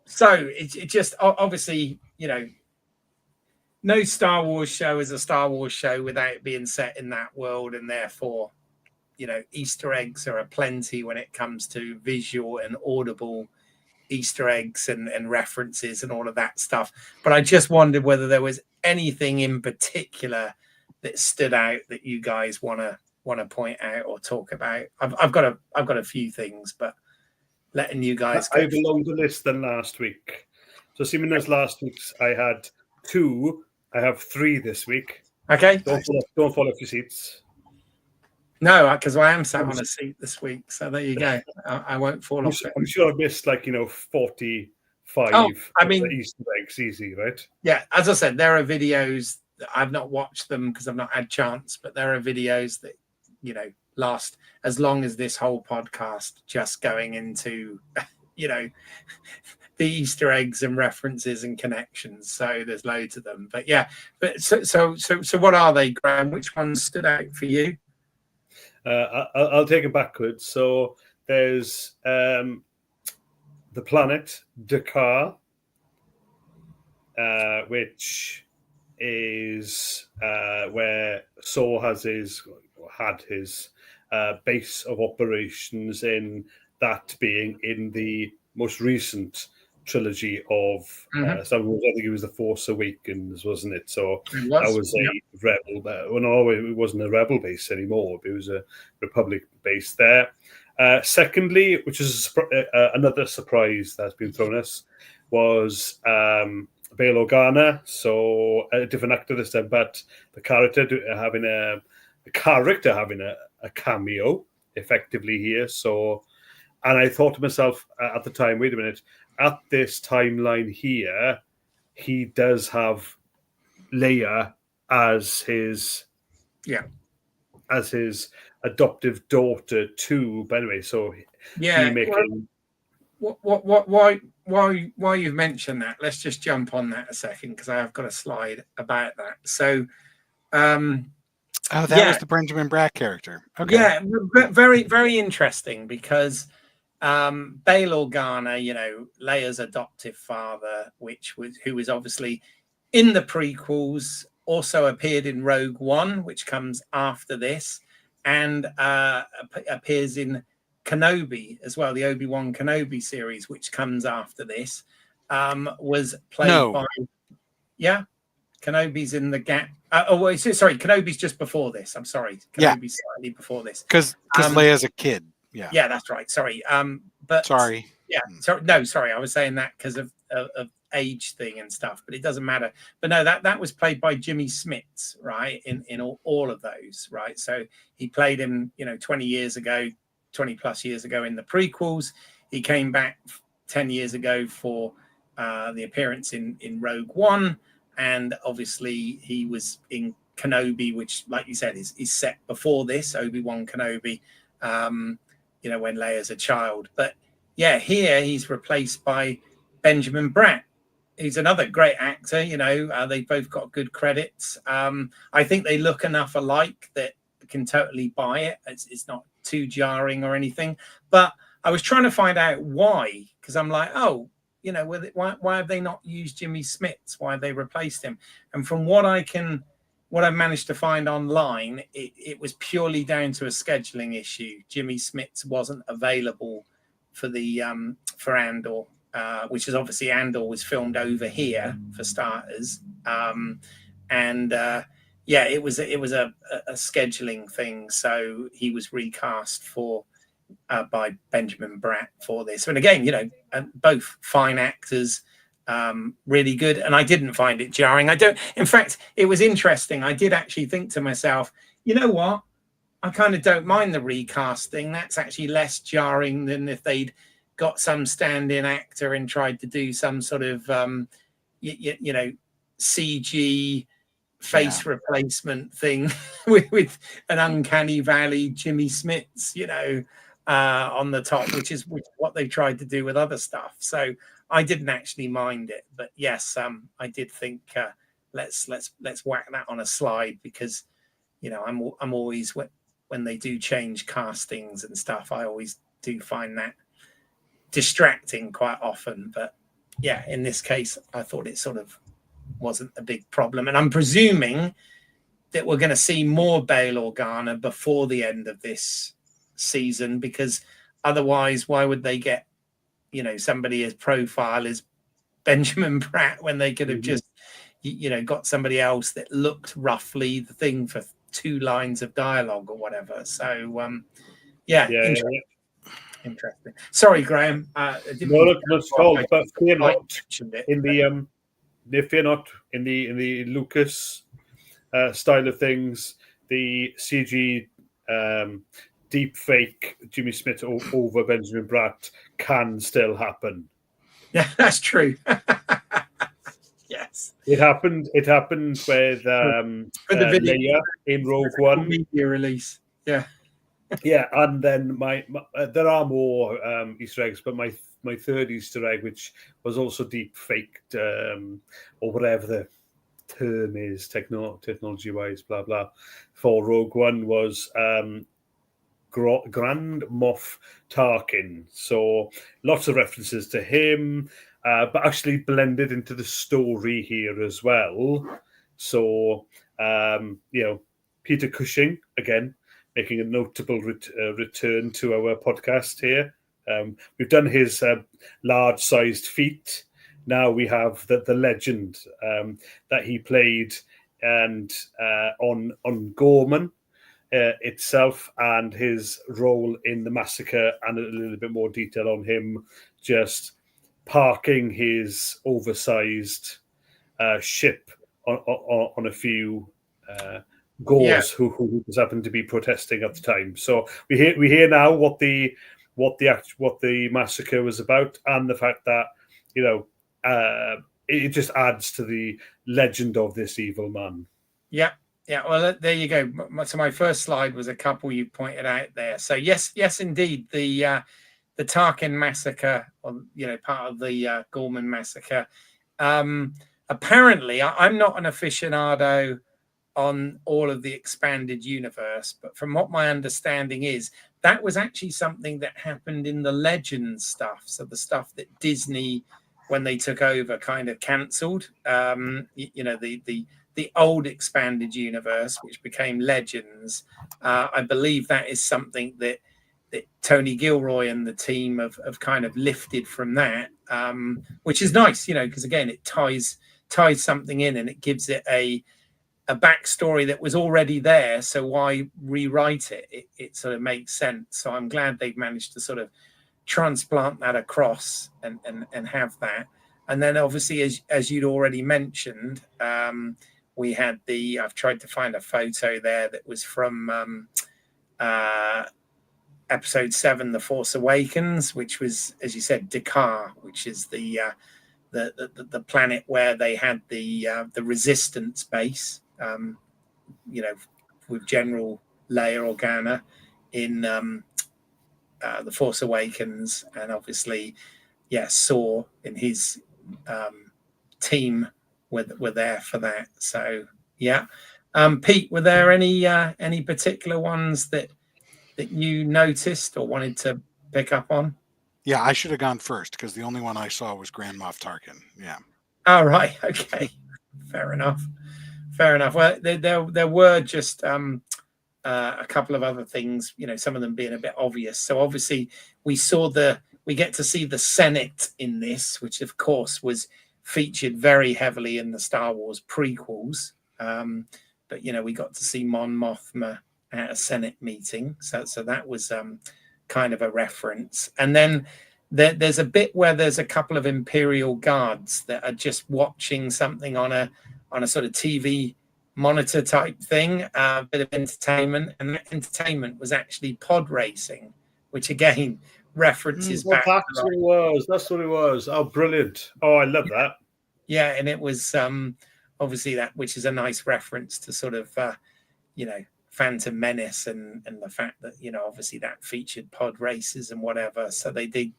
So it just obviously, no Star Wars show is a Star Wars show without it being set in that world, and therefore, Easter eggs are aplenty when it comes to visual and audible Easter eggs and references and all of that stuff. But I just wondered whether there was anything in particular that stood out that you guys want to point out or talk about. I've got a few things, but letting you guys go.
I have a longer list than last week. So seeing as last week's I had 2, I have 3 this week.
Okay.
Don't fall off your seats.
No, because I am sat on a seat this week. So there you go. I won't fall off it.
I'm sure I missed 45 Easter eggs easy, right?
Yeah, as I said, there are videos that I've not watched them because I've not had chance, but there are videos that, last as long as this whole podcast, just going into, the Easter eggs and references and connections. So there's loads of them. But yeah, so what are they, Graham? Which ones stood out for you?
I'll take it backwards. So there's the planet Dakar, which is where Saw had his base of operations, in that being in the most recent trilogy of Star Wars. I think it was The Force Awakens, wasn't it? So that was a rebel. Well, no, it wasn't a rebel base anymore. It was a Republic base there. Secondly, which is another surprise that's been thrown us, was Bail Organa. So a different actor this time, but the character having a cameo effectively here. So, and I thought to myself at the time, wait a minute, at this timeline here, he does have Leia as his adoptive daughter too. But anyway, so
why you've mentioned that, let's just jump on that a second, because I have got a slide about that. So
that was the Benjamin Bratt character. Okay.
Yeah, very, very interesting, because Bail Organa, Leia's adoptive father, who was obviously in the prequels, also appeared in Rogue One, which comes after this, and appears in Kenobi as well, the Obi-Wan Kenobi series, which comes after this. Was played by Kenobi's in the gap. Kenobi's just before this. I'm sorry, Kenobi's slightly before this,
because Leia's a kid. Yeah,
that's right. Sorry, but
sorry.
Yeah, sorry. I was saying that because of age thing and stuff, but it doesn't matter. But no, that was played by Jimmy Smits, right? In all of those, right? So he played him, 20 plus years ago in the prequels. He came back 10 years ago for the appearance in Rogue One, and obviously he was in Kenobi, which, like you said, is set before this, Obi-Wan Kenobi. When Leia's a child. But yeah, here he's replaced by Benjamin Bratt. He's another great actor. They both got good credits. I think they look enough alike that I can totally buy it. It's not too jarring or anything. But I was trying to find out why, because I'm like, why have they not used Jimmy Smits? Why have they replaced him? And from what I've managed to find online, it was purely down to a scheduling issue. Jimmy Smits wasn't available for the for Andor, which is obviously Andor was filmed over here for starters, and yeah, it was a scheduling thing. So he was recast for by Benjamin Bratt for this. And again, both fine actors, really good. And I didn't find it jarring. I don't. In fact, it was interesting. I did actually think to myself, you know what? I kind of don't mind the recasting. That's actually less jarring than if they'd got some stand-in actor and tried to do some sort of, CG face replacement thing with an uncanny valley Jimmy Smits, on the top, which is what they tried to do with other stuff. So I didn't actually mind it, but yes, I did think let's whack that on a slide, because I'm always, when they do change castings and stuff, I always do find that distracting quite often. But yeah, in this case, I thought it sort of wasn't a big problem, and I'm presuming that we're going to see more Bail Organa before the end of this season, because otherwise, why would they get somebody as profile as Benjamin Bratt when they could have just got somebody else that looked roughly the thing for 2 lines of dialogue or whatever. So interesting. Sorry, Graham.
No, not at all. But fear not in the Lucas style of things, the CG deep fake Jimmy Smith over Benjamin Bratt can still happen.
Yeah, that's true. Yes,
it happened with Leia in Rogue One
media release.
Yeah, and then my there are more Easter eggs, but my third Easter egg, which was also deep faked, or whatever the term is, technology wise, blah blah, for Rogue One, was Grand Moff Tarkin. So lots of references to him, but actually blended into the story here as well. So Peter Cushing again, making a notable return to our podcast here. We've done his large-sized feat. Now we have the legend that he played, and on Gorman itself, and his role in the massacre, and a little bit more detail on him just parking his oversized ship on a few Gauls who just happened to be protesting at the time. So we hear now what the massacre was about, and the fact that it just adds to the legend of this evil man.
Yeah. Well, there you go. So my first slide was a couple you pointed out there. So yes, indeed, the Tarkin massacre, or part of the Gorman massacre. Apparently, I'm not an aficionado on all of the expanded universe, but from what my understanding is, that was actually something that happened in the Legends stuff. So the stuff that Disney, when they took over, kind of cancelled. The old expanded universe, which became Legends. I believe that is something that Tony Gilroy and the team have kind of lifted from that, which is nice, because again, it ties something in, and it gives it a backstory that was already there. So why rewrite it? It sort of makes sense. So I'm glad they've managed to sort of transplant that across and have that. And then obviously, as you'd already mentioned, we had I've tried to find a photo there that was from episode 7, The Force Awakens, which was, as you said, Dakar, which is the planet where they had the Resistance base, with General Leia Organa in The Force Awakens, and obviously, Saw and his team were there for that. So Pete, were there any particular ones that you noticed or wanted to pick up on?
Yeah, I should have gone first, because the only one I saw was Grand Moff Tarkin. Yeah.
All right. Okay. Fair enough. Well, there were just a couple of other things, some of them being a bit obvious. So obviously we saw the we get to see the Senate in this, which of course was featured very heavily in the Star Wars prequels. But we got to see Mon Mothma at a Senate meeting, so that was kind of a reference. And then there's a bit where there's a couple of Imperial guards that are just watching something on a sort of TV monitor type thing, a bit of entertainment, and that entertainment was actually pod racing, which again references back.
That's what it was. That's what it was. Oh, brilliant! Oh, I love that.
Yeah, and it was obviously that, which is a nice reference to sort of Phantom Menace and the fact that obviously that featured pod races and whatever. So they did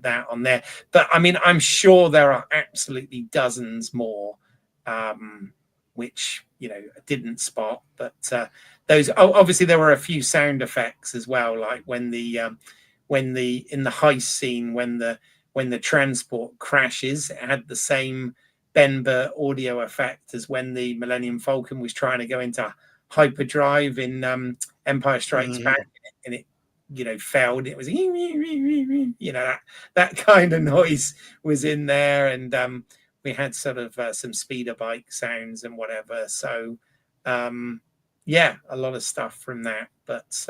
that on there. But I mean, I'm sure there are absolutely dozens more which didn't spot. But those obviously there were a few sound effects as well, like when the in the heist scene when the transport crashes, it had the same Ben-Burt audio effect as when the Millennium Falcon was trying to go into hyperdrive in Empire Strikes Back, and it failed. It was that kind of noise was in there, and we had sort of some speeder bike sounds and whatever. So a lot of stuff from that. But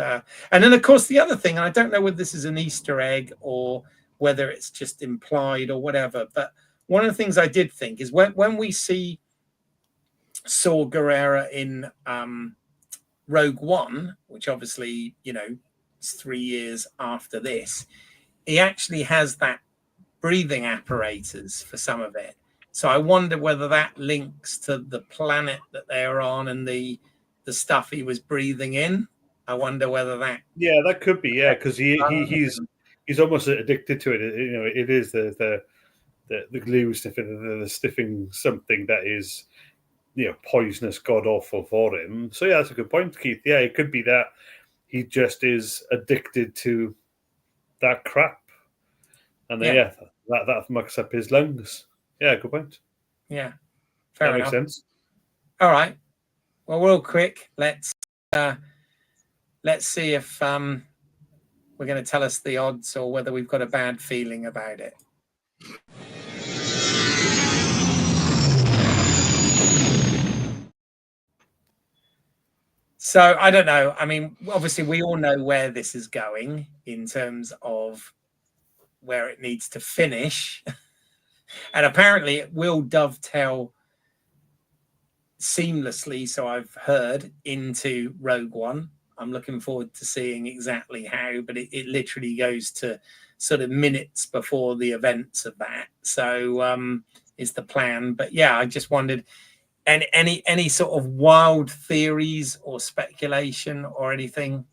and then of course the other thing, and I don't know whether this is an Easter egg or whether it's just implied or whatever, but one of the things I did think is when we see Saw Gerrera in Rogue One, which obviously is 3 years after this, he actually has that breathing apparatus for some of it. So I wonder whether that links to the planet that they're on and the stuff he was breathing in. I wonder whether that.
Yeah, that could be. Yeah, because he's almost addicted to it. It is the glue sniffing, the sniffing something that is poisonous, god awful for him. So yeah, that's a good point, Keith. Yeah, it could be that he just is addicted to that crap, and then, that mucks up his lungs. Yeah, good point.
Yeah, fair enough.
Makes sense.
All right. Well, real quick, let's see if we're going to tell us the odds or whether we've got a bad feeling about it. So I don't know. I mean, obviously, we all know where this is going in terms of where it needs to finish. And apparently it will dovetail seamlessly, so I've heard, into Rogue One. I'm looking forward to seeing exactly how, but it literally goes to sort of minutes before the events of that. So is the plan. But yeah, I just wondered, any sort of wild theories or speculation or anything?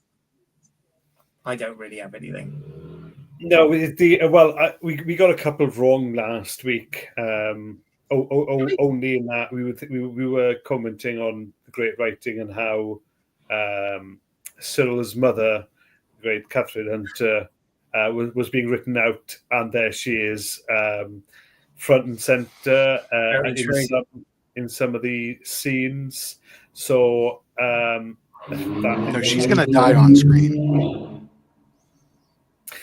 I don't really have anything.
No, we got a couple wrong last week. Only in that we were commenting on the great writing and how Cyril's mother, great Catherine Hunter, was being written out, and there she is, front and center in some of the scenes. So
no, she's going to die on screen.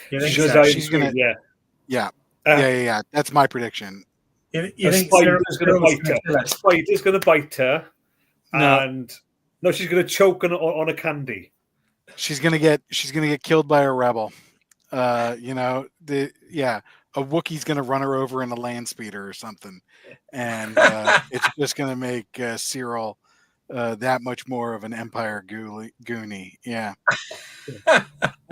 She's going to,
yeah. That's my prediction.
You think
spider's going to bite her? A spider's going to bite her, and no, she's going to choke on a candy.
She's going to get killed by a rebel. A Wookiee's going to run her over in a land speeder or something, and it's just going to make Cyril that much more of an Empire goonie. Yeah.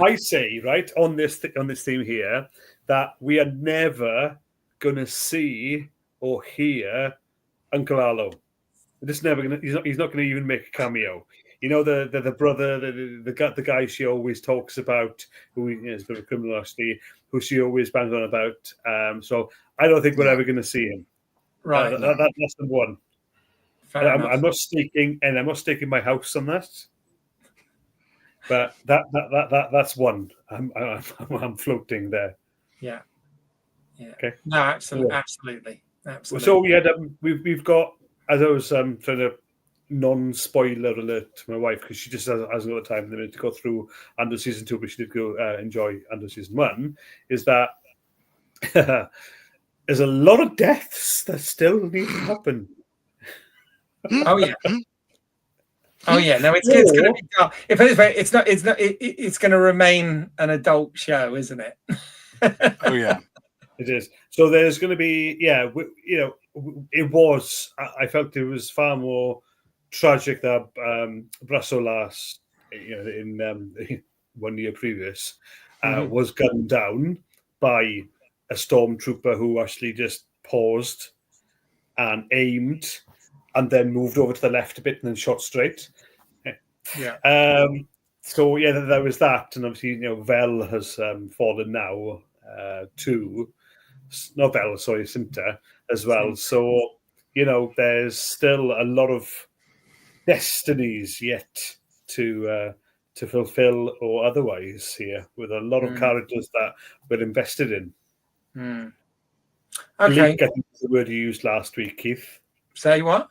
I say, right, on this theme here, that we are never going to see or hear Uncle Arlo. He's not going to even make a cameo. The brother, the guy she always talks about, who is a bit of a criminal, who she always bangs on about. So I don't think we're ever going to see him.
Right.
That's the one. I'm not staking my house on that. But that's one. I'm floating there.
Yeah.
Okay.
No, absolutely.
So we had we've got, as I was trying to non-spoiler alert to my wife, because she just hasn't got the time in the minute to go through Andor season 2, but she did go enjoy Andor season 1. Is that there's a lot of deaths that still need to happen.
Oh yeah. Oh yeah. No, it's going to be dark. It's going to remain an adult show, isn't it?
Oh yeah.
It is. So there's going to be, it was. I felt it was far more tragic that Brassolas, in 1 year previous, was gunned down by a stormtrooper who actually just paused and aimed, and then moved over to the left a bit and then shot straight.
Yeah.
So yeah, there was that, and obviously Vel has fallen now too. Not Vel, sorry, Cinta as well. So there's still a lot of destinies yet to fulfill or otherwise here, with a lot of characters that we're invested in.
Okay.
Bleak, I think, is the word you used last week, Keith.
Say what?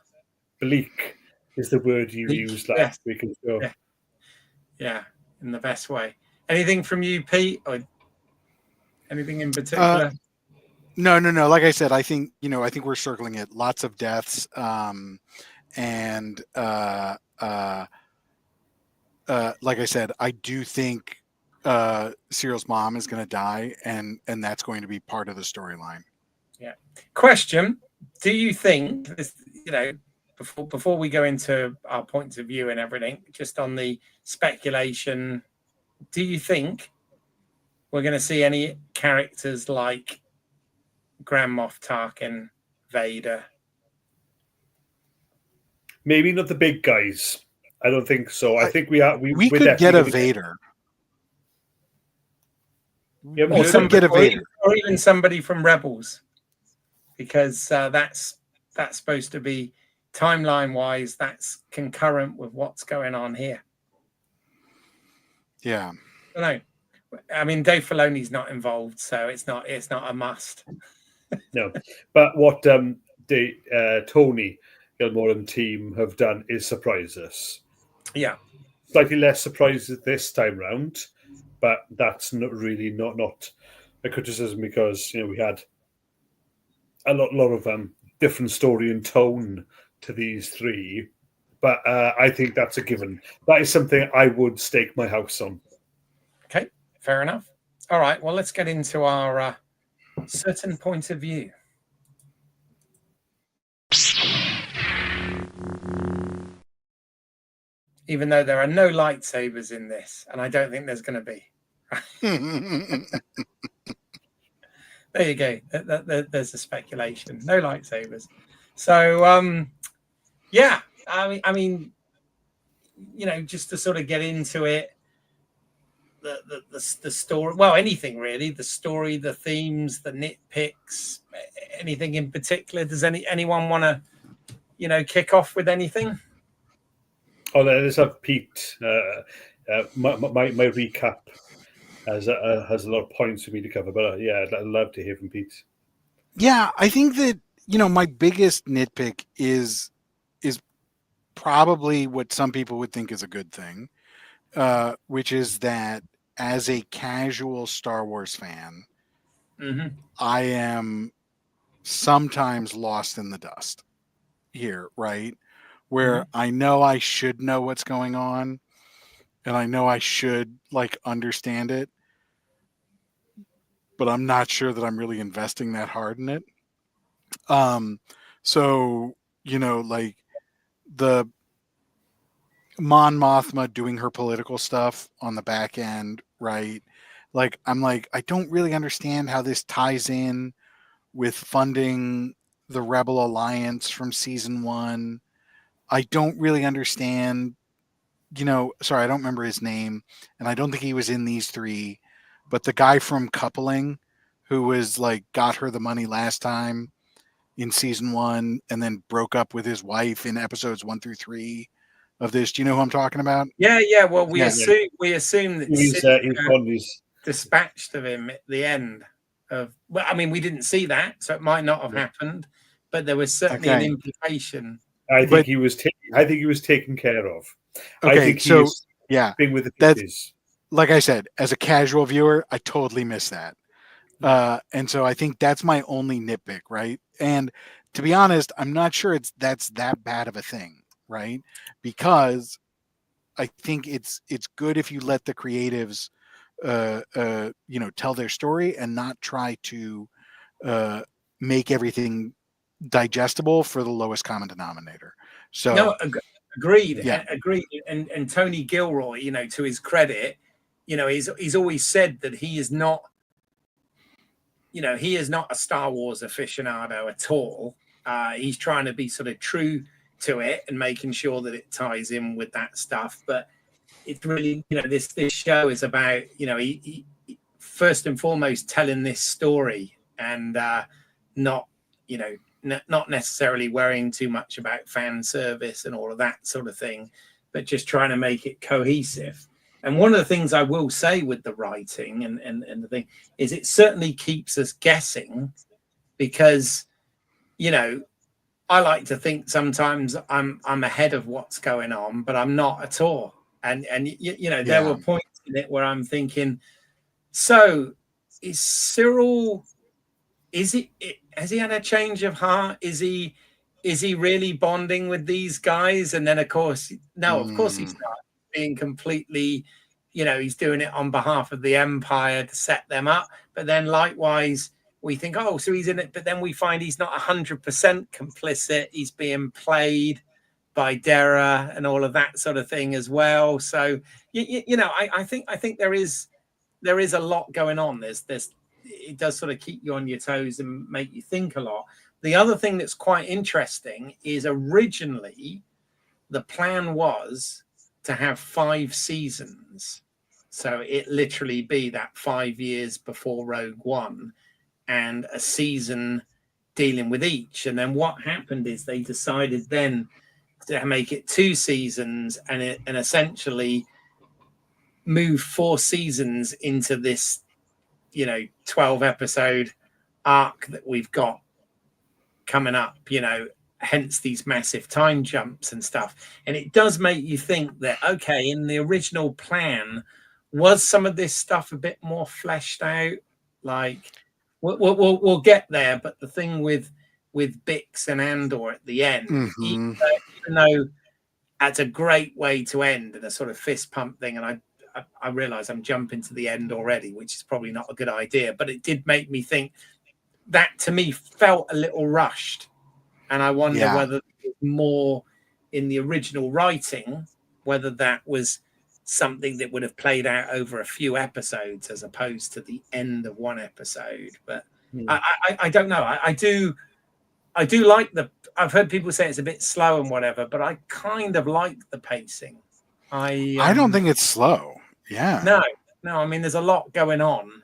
Bleak is the word you
Bleak,
used last week as well.
Yeah, in the best way. Anything from you, Pete, or anything in particular?
No. Like I said, I think we're circling it. Lots of deaths, and like I said, I do think Cyril's mom is going to die, and that's going to be part of the storyline.
Yeah. Question: do you think this? Before we go into our points of view and everything, just on the speculation, do you think we're going to see any characters like Grand Moff Tarkin, Vader?
Maybe not the big guys. I don't think so. I think we
could get a Vader.
Or even somebody from Rebels, because that's supposed to be, timeline-wise, that's concurrent with what's going on here.
Yeah.
I don't know. I mean, Dave Filoni's not involved, so it's not a must.
No, but what the Tony Gilmore and team have done is surprise us.
Yeah.
Slightly less surprises this time round, but that's not a criticism, because we had a lot of different story and tone to these three, but I think that's a given. That is something I would stake my house on.
Okay, fair enough. All right, well, let's get into our certain point of view. Even though there are no lightsabers in this, and I don't think there's going to be. There you go. There's a speculation. No lightsabers. So, yeah. I mean, just to sort of get into it, the story. Well, anything really. The story, the themes, the nitpicks. Anything in particular? Does anyone want to, kick off with anything?
Oh, let's have Pete. My recap has a lot of points for me to cover, but yeah, I'd love to hear from Pete.
Yeah, I think that my biggest nitpick is probably what some people would think is a good thing, which is that as a casual Star Wars fan, I am sometimes lost in the dust here, right? Where I know I should know what's going on, and I know I should understand it, but I'm not sure that I'm really investing that hard in it. So the Mon Mothma doing her political stuff on the back end, right? I don't really understand how this ties in with funding the Rebel Alliance from season 1. I don't really understand, sorry, I don't remember his name, and I don't think he was in these 3, but the guy from Coupling who was got her the money last time in season 1 and then broke up with his wife in episodes 1 through 3 of this. Do you know who I'm talking about?
Yeah. Well, we assume that
he's
dispatched of him at the end of. Well, I mean, we didn't see that, so it might not have happened, but there was certainly an implication.
I think he was taken care of.
Okay,
I think
so
being with the
that's, like I said, as a casual viewer, I totally missed that. And so I think that's my only nitpick, right? And to be honest, I'm not sure that's that bad of a thing, right? Because I think it's good if you let the creatives, tell their story and not try to make everything digestible for the lowest common denominator. So
No, agreed,
yeah,
agreed. And Tony Gilroy, to his credit, he's always said that he is not, he is not a Star Wars aficionado at all. He's trying to be sort of true to it and making sure that it ties in with that stuff. But it's really, this show is about, he first and foremost telling this story and not, not necessarily worrying too much about fan service and all of that sort of thing, but just trying to make it cohesive. And one of the things I will say with the writing and the thing is it certainly keeps us guessing because, I like to think sometimes I'm ahead of what's going on, but I'm not at all. And there were points in it where I'm thinking, so is Cyril, has he had a change of heart? Is he really bonding with these guys? And then of course he's not being completely, he's doing it on behalf of the Empire to set them up. But then likewise, we think, oh, so he's in it, but then we find he's not 100% complicit. He's being played by Dara and all of that sort of thing as well. So I think there is a lot going on. There's it does sort of keep you on your toes and make you think a lot. The other thing that's quite interesting is originally the plan was to have 5 seasons. So it literally be that 5 years before Rogue One and a season dealing with each. And then what happened is they decided then to make it 2 seasons and essentially move 4 seasons into this 12 episode arc that we've got coming up, hence these massive time jumps and stuff. And it does make you think that, okay, in the original plan, was some of this stuff a bit more fleshed out? Like, we'll get there, but the thing with Bix and Andor at the end, even though that's a great way to end and a sort of fist pump thing, and I realize I'm jumping to the end already, which is probably not a good idea, but it did make me think that to me felt a little rushed. And I wonder whether there was more in the original writing, whether that was something that would have played out over a few episodes as opposed to the end of one episode. But I don't know. I do like I've heard people say it's a bit slow and whatever, but I kind of like the pacing.
I don't think it's slow. Yeah.
No. I mean, there's a lot going on.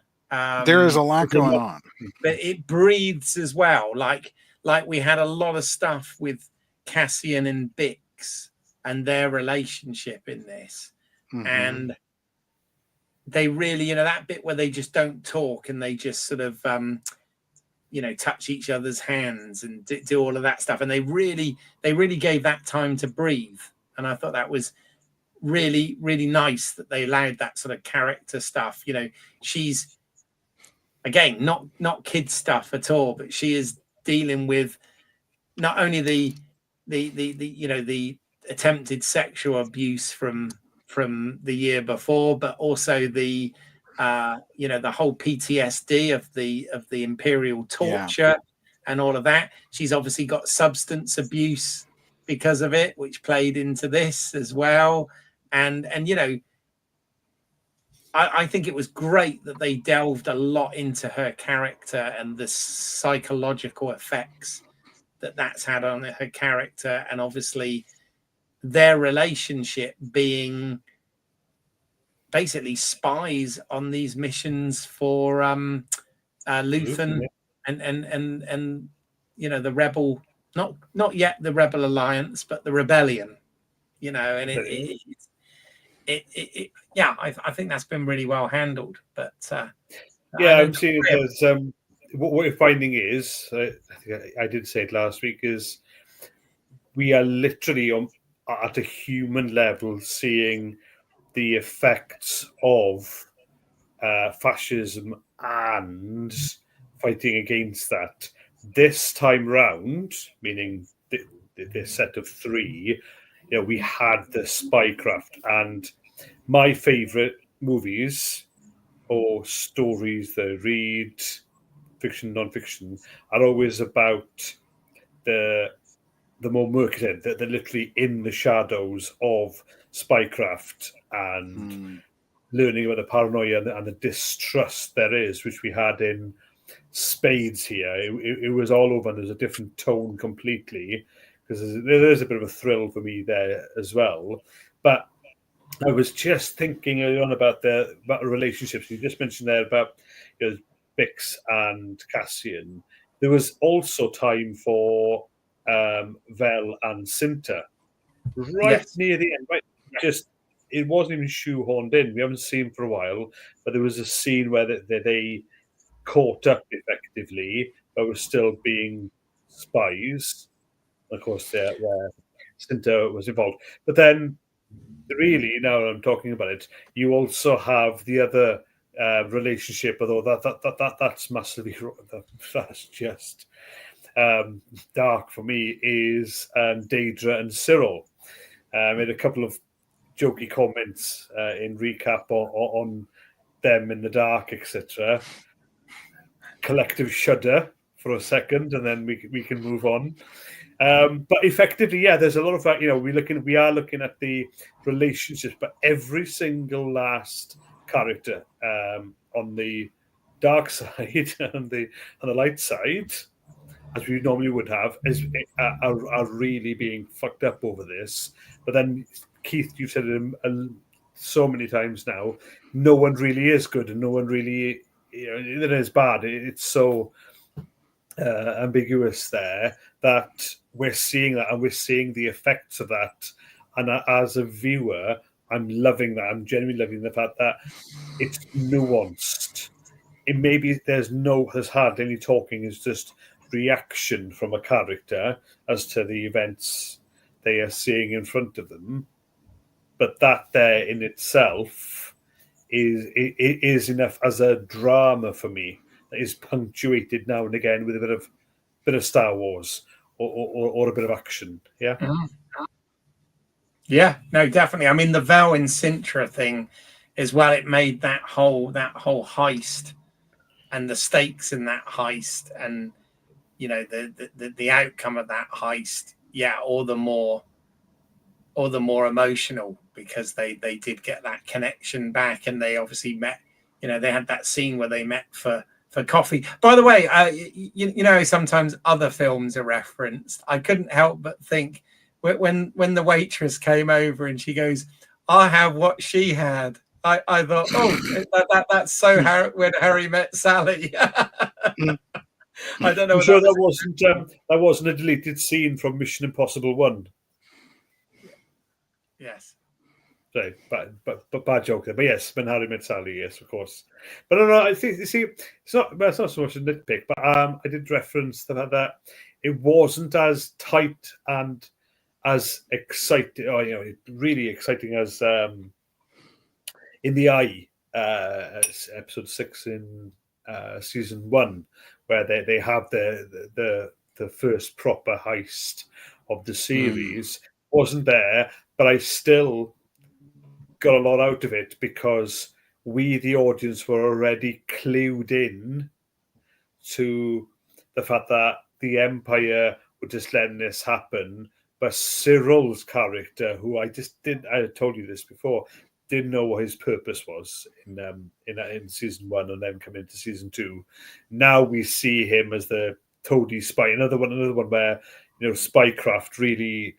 There is a lot going on,
but it breathes as well. Like we had a lot of stuff with Cassian and Bix and their relationship in this, and they really, that bit where they just don't talk and they just sort of, touch each other's hands and do all of that stuff, and they really gave that time to breathe. And I thought that was really, really nice that they allowed that sort of character stuff. She's again not kid stuff at all, but she is dealing with not only the attempted sexual abuse from the year before, but also the whole PTSD of the Imperial torture and all of that. She's obviously got substance abuse because of it, which played into this as well. And I think it was great that they delved a lot into her character and the psychological effects that's had on her character, and obviously their relationship being basically spies on these missions for Luthen and the rebel, not yet the Rebel Alliance, but the rebellion, and I think that's been really well handled. But
I'm seeing there's what we're finding is, I think I did say it last week, is we are literally at a human level seeing the effects of fascism and fighting against that. This time round, meaning this set of three, we had the spycraft, and my favourite movies or stories that I read, fiction, non-fiction, are always about the more murky side, they're literally in the shadows of spycraft and learning about the paranoia and the distrust there is, which we had in Spades here. It was all over, and there's a different tone completely, because there's a bit of a thrill for me there as well. But I was just thinking earlier on about the relationships. You just mentioned there about Bix and Cassian. There was also time for Vel and Cinta right near the end. Right, just it wasn't even shoehorned in. We haven't seen for a while, but there was a scene where they caught up effectively, but were still being spies. Of course, Cinta was involved, but then really, now I'm talking about it, you also have the other relationship, although that's massively that's just dark for me, is Daedra and Cyril. Made a couple of jokey comments in recap on them in the dark, etc. Collective shudder for a second, and then we can move on. But effectively, there's a lot of that. We are looking at the relationships, but every single last character on the dark side and the light side, as we normally would have, are really being fucked up over this. But then, Keith, you've said it so many times now, no one really is good, and no one really it is bad. It's so ambiguous there that we're seeing that, and we're seeing the effects of that. And as a viewer, I'm loving that. I'm genuinely loving the fact that it's nuanced. It maybe there's hardly any talking. It's just reaction from a character as to the events they are seeing in front of them. But that there in itself is enough as a drama for me. That is punctuated now and again with a bit of Star Wars or a bit of action. Yeah.
Mm-hmm. Yeah, no, definitely. I mean, the Vel and Sintra thing as well, it made that whole heist and the stakes in that heist, and the outcome of that heist, all the more emotional, because they did get that connection back, and they obviously met. They had that scene where they met for coffee. By the way, sometimes other films are referenced. I couldn't help but think when the waitress came over and she goes, "I have what she had." I thought, that's so when Harry met Sally. I don't know.
I'm sure that wasn't a deleted scene from Mission Impossible 1.
Yes.
Sorry, but bad joke there. But yes, when Harry met Sally, yes, of course. But no, I think it's not so much a nitpick, but I did reference the fact that it wasn't as tight and as exciting, really exciting as in the Eye, episode 6 in season 1, where they have the first proper heist of the series. Wasn't there, but I still got a lot out of it because we, the audience, were already clued in to the fact that the Empire were just letting this happen. But Cyril's character, who I told you this before, didn't know what his purpose was in season 1, and then come into season 2. Now we see him as the toady spy. Another one where spycraft really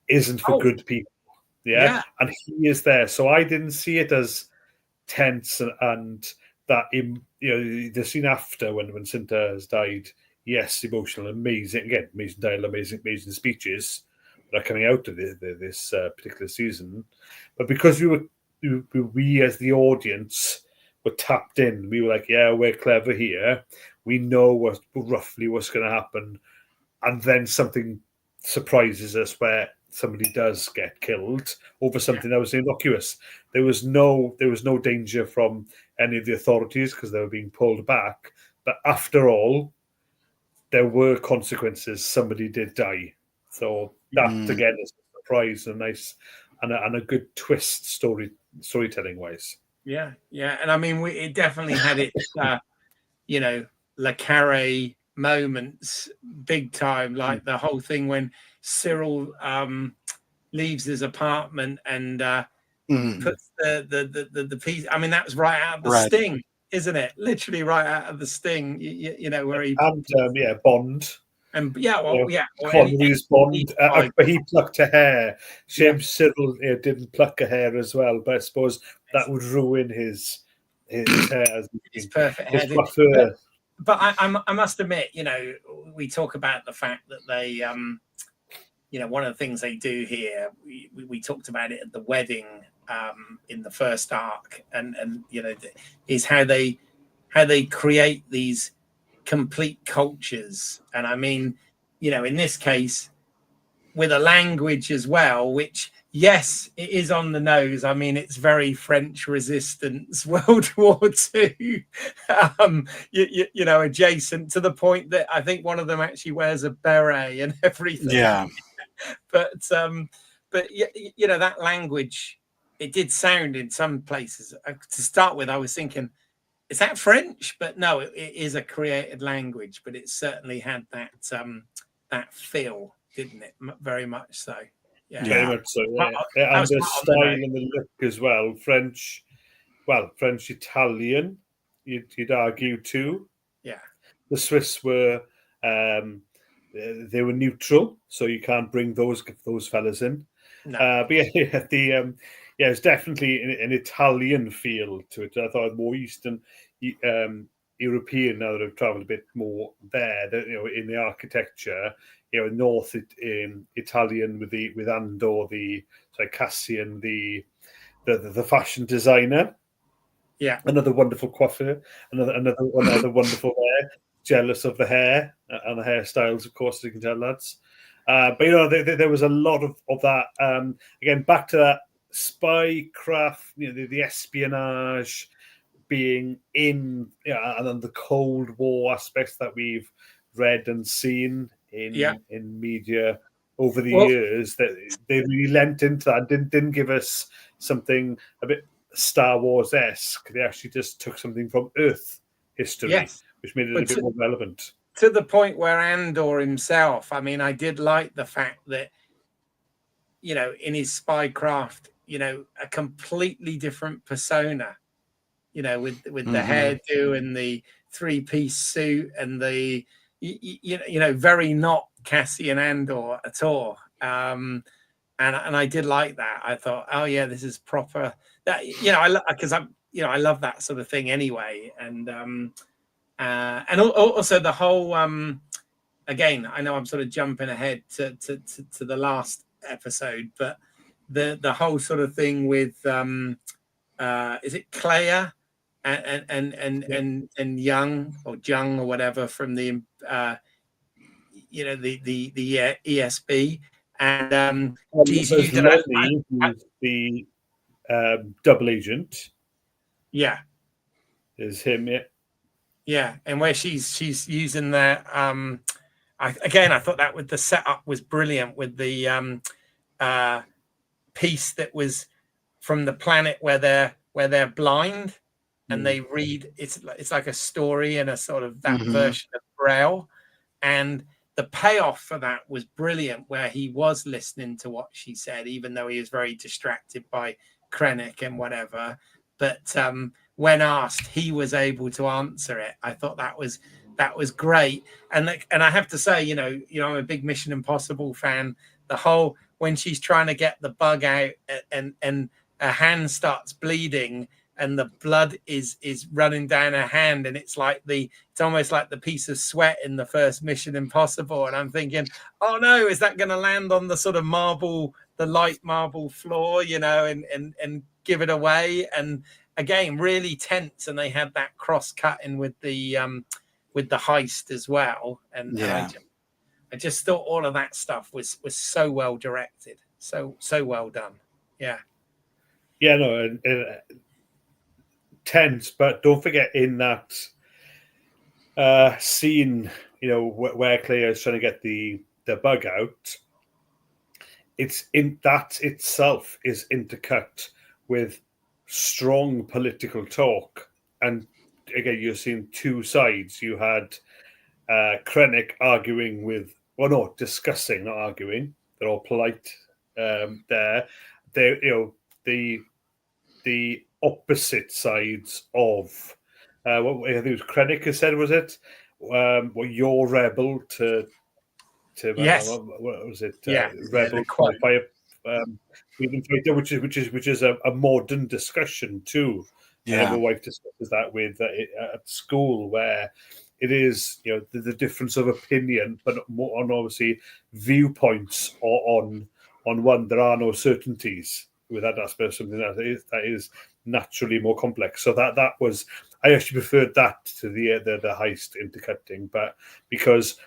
isn't for good people. Yeah, and he is there. So I didn't see it as tense and that the scene after when Cinta has died. Yes, emotional, amazing. Again, amazing dialogue, amazing speeches that are coming out of this particular season. But because we as the audience were tapped in, we were like, yeah, we're clever here. We know roughly what's going to happen, and then something surprises us where somebody does get killed over something that was innocuous. There was no danger from any of the authorities because they were being pulled back. But after all, there were consequences. Somebody did die. So that again is a surprise and nice and a good twist storytelling wise.
Yeah, and I mean, it definitely had its Le Carre moments, big time. Like the whole thing when Cyril leaves his apartment and puts the piece. I mean, that was right out of the Sting, isn't it? Literally right out of the Sting. Where he
and Bond.
And
Connery's Bond, but he plucked a hair. James Cyril didn't pluck a hair as well, but I suppose that would ruin his hair.
His perfect
his
hair. But I must admit, we talk about the fact that they, one of the things they do here, we talked about it at the wedding in the first arc, and is how they create these complete cultures. And I mean, in this case, with a language as well, which, yes, it is on the nose. I mean, it's very French resistance, World War II, adjacent to the point that I think one of them actually wears a beret and everything.
Yeah.
But that language, it did sound in some places. To start with, I was thinking, is that French? But no, it is a created language, but it certainly had that feel, didn't it? Very much so. Yeah,
very much so. Yeah. And the style and the look as well. French Italian, you'd argue too.
Yeah,
the Swiss were they were neutral, so you can't bring those fellas in. No. But it's definitely an Italian feel to it. I thought more Eastern European, now that I've travelled a bit more there, in the architecture, North Italian with Andor, Cassian, the fashion designer.
Yeah,
another wonderful coiffeur, another wonderful hair. Jealous of the hair and the hairstyles, of course, as you can tell, lads. But there was a lot of that. Again, back to that spy craft, the espionage being in, and then the Cold War aspects that we've read and seen in media over the years. That they really lent into that and didn't give us something a bit Star Wars-esque. They actually just took something from Earth history, which made it a bit more relevant.
To the point where Andor himself, I mean, I did like the fact that, in his spycraft, a completely different persona, with the hairdo and the three-piece suit and the, very not Cassian Andor at all. And I did like that. I thought, oh yeah, this is proper. That I love that sort of thing anyway. And also the whole. Again, I know I'm sort of jumping ahead to the last episode, but the whole sort of thing with is it Clea and Young or Jung or whatever from the the ESB. And she's used
Lenny, who's the double agent.
Yeah,
is him.
Yeah, and where she's using that. I thought that with the setup was brilliant with the piece that was from the planet where they're blind and they read. It's like a story and a sort of that version of Braille, and the payoff for that was brilliant, where he was listening to what she said, even though he was very distracted by Krennic and whatever. But when asked, he was able to answer it. I thought that was great. And I have to say, I'm a big Mission Impossible fan. The whole when she's trying to get the bug out and her hand starts bleeding and the blood is running down her hand, and it's almost like the piece of sweat in the first Mission Impossible. And I'm thinking, oh no, is that going to land on the sort of light marble floor, and give it away? And again, really tense. And they had that cross cutting with the heist as well. And I I just thought all of that stuff was so well directed, so well done. Yeah.
Yeah, no, tense, but don't forget in that scene, where Claire is trying to get the bug out, it's in that itself is intercut with strong political talk. And again, you're seeing two sides. You had Krennic arguing with, discussing, not arguing. They're all polite there. They, the opposite sides of what I think it was Krennic who said, was it? Well, you're rebel to
Yes.
what was it?
The
Rebel
quote.
by freedom fighter, which is a modern discussion too.
Yeah.
My wife discusses that with at school, where it is the difference of opinion, but more on obviously viewpoints on one. There are no certainties with that aspect of something that is naturally more complex. So that was, I actually preferred that to the heist intercutting, but because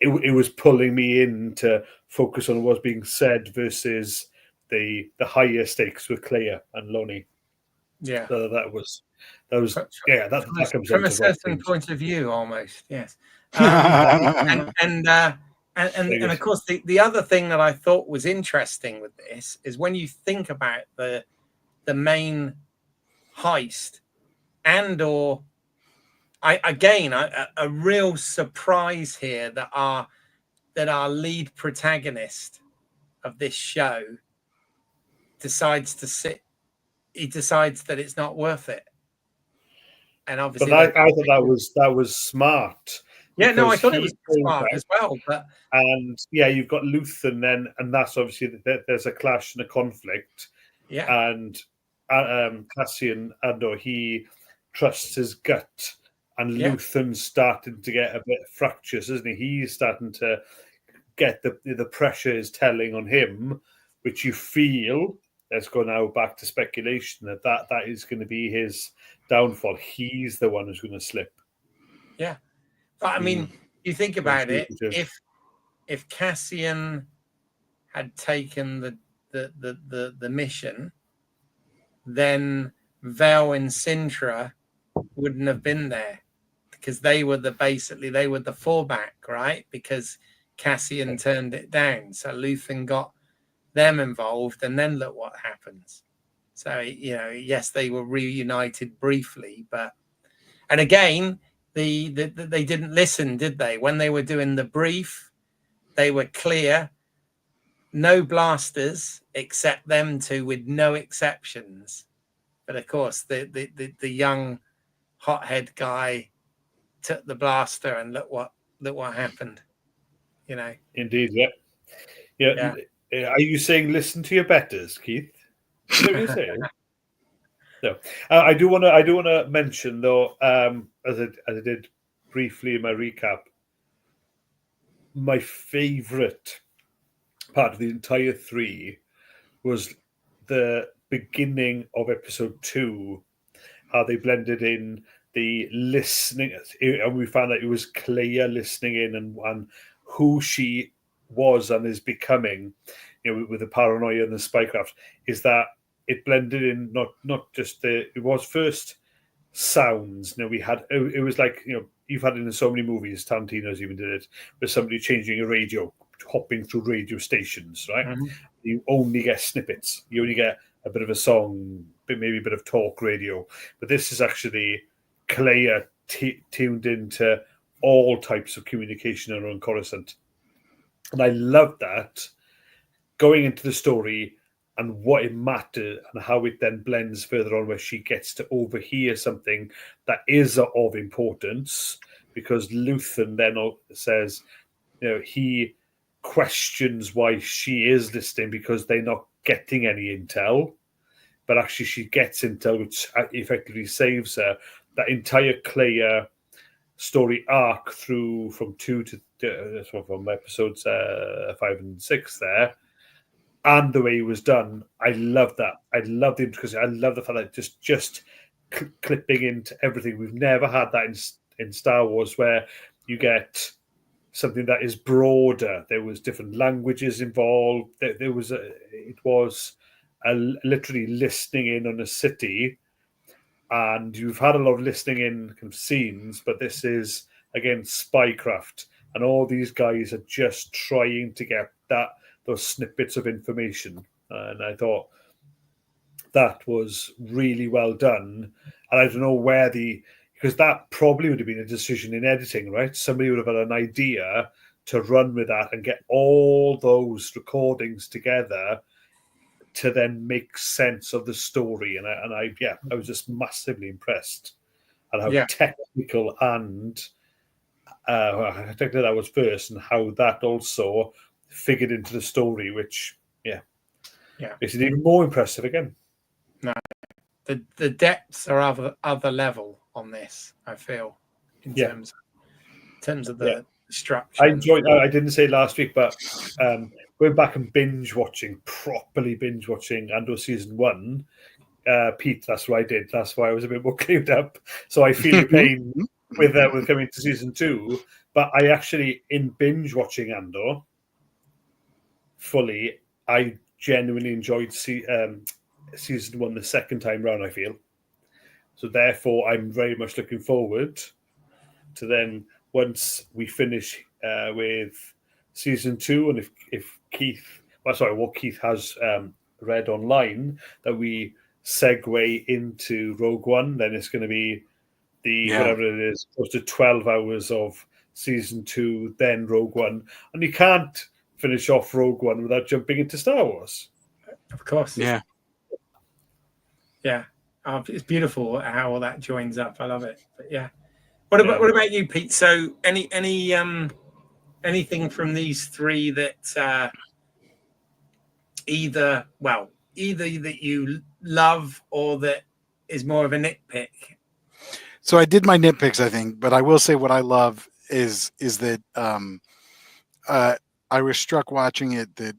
it was pulling me in to focus on what was being said versus the higher stakes with Clea and Lonnie.
Yeah.
So that was that comes
from
down
a
to
certain
things.
point of view, almost. Yes. And of course, the other thing that I thought was interesting with this is when you think about the main heist, Andor. A real surprise here that our lead protagonist of this show decides to sit. He decides that it's not worth it, and obviously,
but I thought that was smart.
Yeah, no, I thought it
he
was
pulled
smart
out,
as well. But
and yeah, you've got Luthen then, and that's obviously there's a clash and a conflict.
yeah,
And Cassian Andor, he trusts his gut, and
Yeah.
Luthen's starting to get a bit fractious, isn't he? He's starting to get the pressure is telling on him, which you feel. Let's go now back to speculation that is going to be his downfall. He's the one who's going to slip.
yeah. But I mean, you think about it.
Just-
If Cassian had taken the mission, then Vel and Sintra wouldn't have been there because they were the fallback, right? Because Cassian turned it down, so Luthen got them involved, and then look what happens. So yes, they were reunited briefly, and again, they didn't listen, did they? When they were doing the brief, they were clear. No blasters except them two, with no exceptions. But of course, the young hothead guy took the blaster, and look what happened.
Indeed, yeah. Are you saying listen to your betters, Keith? Is that what you're saying? No, I do want to mention though, as I did briefly in my recap, my favourite part of the entire 3 was the beginning of episode 2, how they blended in the listening, and we found out it was Clea listening in and who she was and is becoming, with the paranoia and the spycraft, is that it blended in not just it was first sounds. We had, it was like, you've had it in so many movies, Tarantino's even did it, with somebody changing a radio, hopping through radio stations, right? Mm-hmm. You only get snippets. You only get a bit of a song, maybe a bit of talk radio. But this is actually Clea tuned into all types of communication around Coruscant. And I love that going into the story and what it mattered and how it then blends further on, where she gets to overhear something that is of importance, because Luthen then says, he questions why she is listening because they're not getting any intel, but actually she gets intel, which effectively saves her. That entire Clea story arc through from episodes 5 and 6 there, and the way it was done, I love that. I love the intricacy. I love the fact that just clipping into everything. We've never had that in Star Wars, where you get something that is broader. There was different languages involved. It was literally listening in on a city, and you've had a lot of listening in kind of scenes, but this is again spycraft, and all these guys are just trying to get those snippets of information. And I thought that was really well done. And I don't know because that probably would have been a decision in editing, right? Somebody would have had an idea to run with that and get all those recordings together to then make sense of the story. And I was just massively impressed at how technical and I think that was first, and how that also figured into the story, which makes it even more impressive again.
No, the depths are other level on this, I feel, in terms of the structure.
I enjoyed. I didn't say last week, but going back and properly binge watching Andor season 1. Pete, that's what I did. That's why I was a bit more cleared up. So I feel your pain with coming to season 2. But I actually, in binge watching Andor fully, I genuinely enjoyed season 1 the second time round, I feel. So therefore, I'm very much looking forward to then, once we finish with season 2, and if what Keith has read online, that we segue into Rogue One, then it's going to be whatever it is, close to 12 hours of season 2, then Rogue One. And you can't finish off Rogue One without jumping into Star Wars.
Of course.
Yeah.
Yeah. It's beautiful how all that joins up. I love it. But yeah. What about you, Pete? So anything from these three that either that you love or that is more of a nitpick?
So I did my nitpicks, I think, but I will say what I love is that I was struck watching it that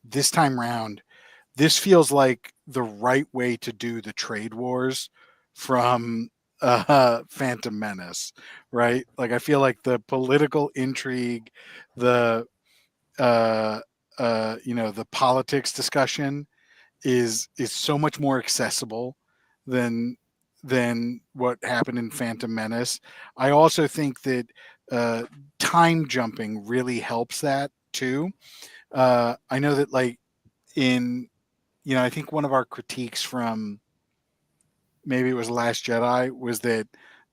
this time round, this feels like the right way to do the trade wars from Phantom Menace, right? Like I feel like the political intrigue, the the politics discussion is so much more accessible than what happened in Phantom Menace. I also think that time jumping really helps that too. I know that like I think one of our critiques from maybe it was Last Jedi was that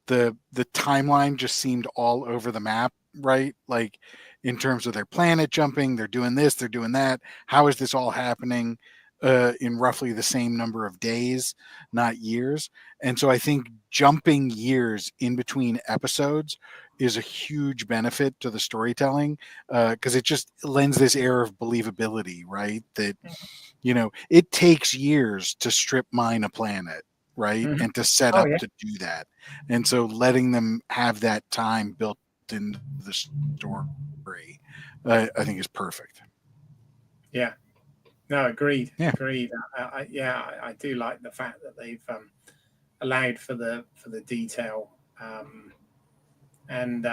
the timeline just seemed all over the map, right? Like in terms of their planet jumping, they're doing this, they're doing that. How is this all happening in roughly the same number of days, not years? And so I think jumping years in between episodes is a huge benefit to the storytelling because it just lends this air of believability, right? That, it takes years to strip mine a planet, right?
Mm-hmm.
And to set up to do that. And so letting them have that time built into the story, I think is perfect.
Yeah. No, agreed.
Yeah.
Agreed. I do like the fact that they've allowed for the detail, and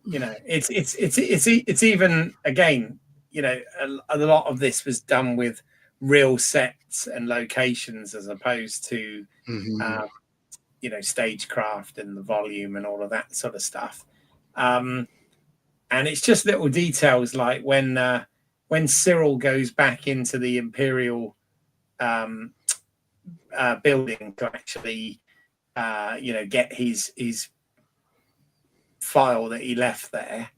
it's even again, a lot of this was done with real sets and locations as opposed to stagecraft and the volume and all of that sort of stuff. And it's just little details like when Cyril goes back into the Imperial building to actually get his file that he left there,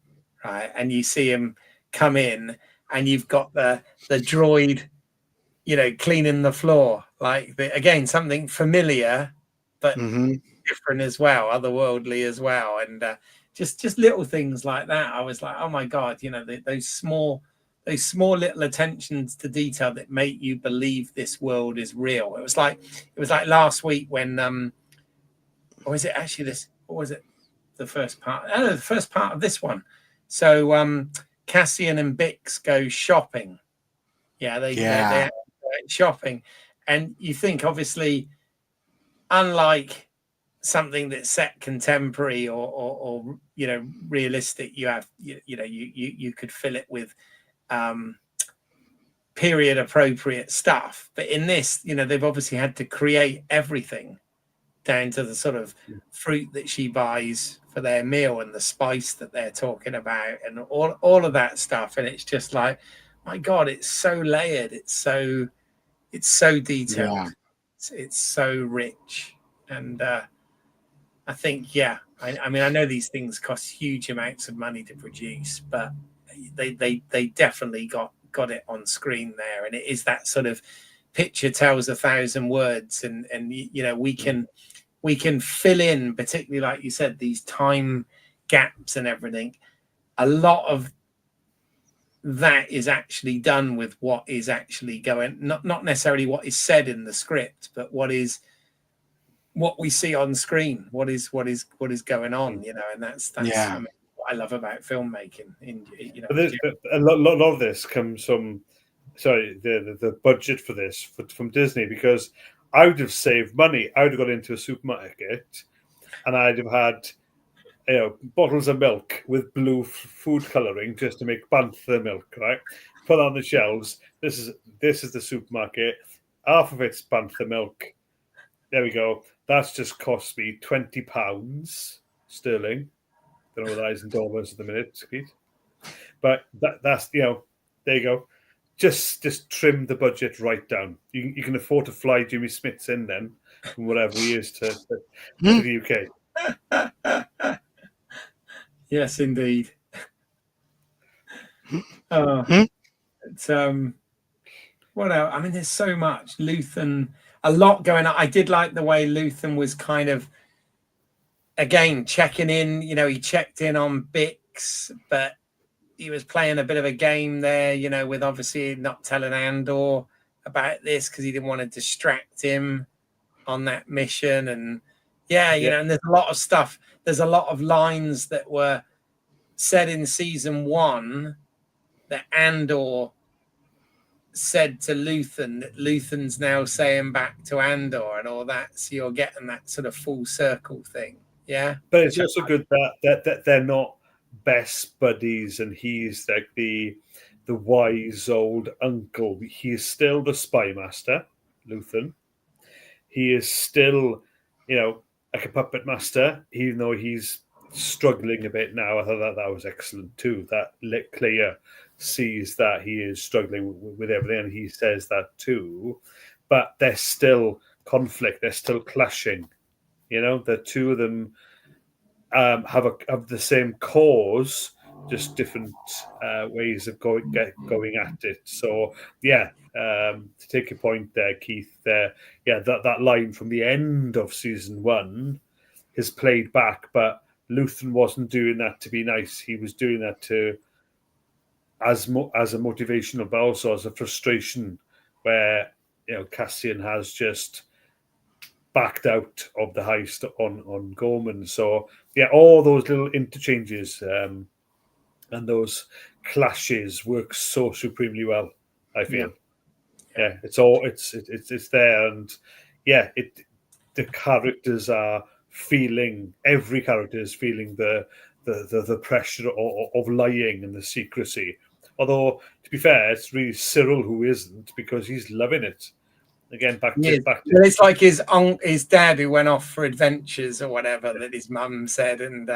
right? And you see him come in and you've got the droid cleaning the floor, like again something familiar but different as well, otherworldly as well. And just little things like that, I was like, oh my god, those small little attentions to detail that make you believe this world is real. It was like last week when or is it actually this, or was it the first part? The first part of this one. So Cassian and Bix go shopping. They're shopping, and you think obviously, unlike something that's set contemporary or realistic, you could fill it with period appropriate stuff. But in this, they've obviously had to create everything down to the sort of fruit that she buys for their meal and the spice that they're talking about and all of that stuff. And it's just like, my God, it's so layered. It's so detailed.
Yeah.
It's so rich. And I think, I mean, I know these things cost huge amounts of money to produce, but they definitely got it on screen there. And it is that sort of picture tells 1,000 words, and we can fill in, particularly like you said, these time gaps and everything. A lot of that is actually done with what is actually going, not necessarily what is said in the script, but what we see on screen, what is going on, and that's
Yeah.
I mean, what I love about filmmaking.
A lot of this comes from, the budget for this from Disney, because I would have saved money. I would have got into a supermarket and I'd have had bottles of milk with blue food coloring just to make bantha milk, right? Put on the shelves. This is the supermarket. Half of it's bantha milk. There we go. That's just cost me £20 sterling. Don't know what that is in dollars at the minute, Keith. But that's there you go. Just trim the budget right down. You can afford to fly Jimmy Smits in then from whatever he is to the UK.
Yes, indeed. It's what else? I mean, there's so much. Luthen, a lot going on. I did like the way Luthen was kind of, again, checking in. He checked in on Bix, but he was playing a bit of a game there, with obviously not telling Andor about this because he didn't want to distract him on that mission. And and there's a lot of stuff. There's a lot of lines that were said in season 1 that Andor said to Luthen, that Luthen's now saying back to Andor and all that. So you're getting that sort of full circle thing. Yeah.
But it's also good that they're not best buddies and he's like the wise old uncle. He is still the spy master, Luthen. He is still, like a puppet master, even though he's struggling a bit now. I thought that was excellent too. That Clea sees that he is struggling with everything, and he says that too. But there's still conflict. They're still clashing. The two of them have the same cause, just different ways of going at it. So to take your point there, Keith, that line from the end of season 1 is played back, but Luthen wasn't doing that to be nice. He was doing that as a motivational, but also as a frustration, where Cassian has just backed out of the heist on Gorman. So all those little interchanges and those clashes work so supremely well, I feel. It's there, and the characters are feeling, every character is feeling the pressure of lying and the secrecy. Although, to be fair, it's really Cyril who isn't, because he's loving it. Again, back to
it's like his dad who went off for adventures or whatever that his mum said, and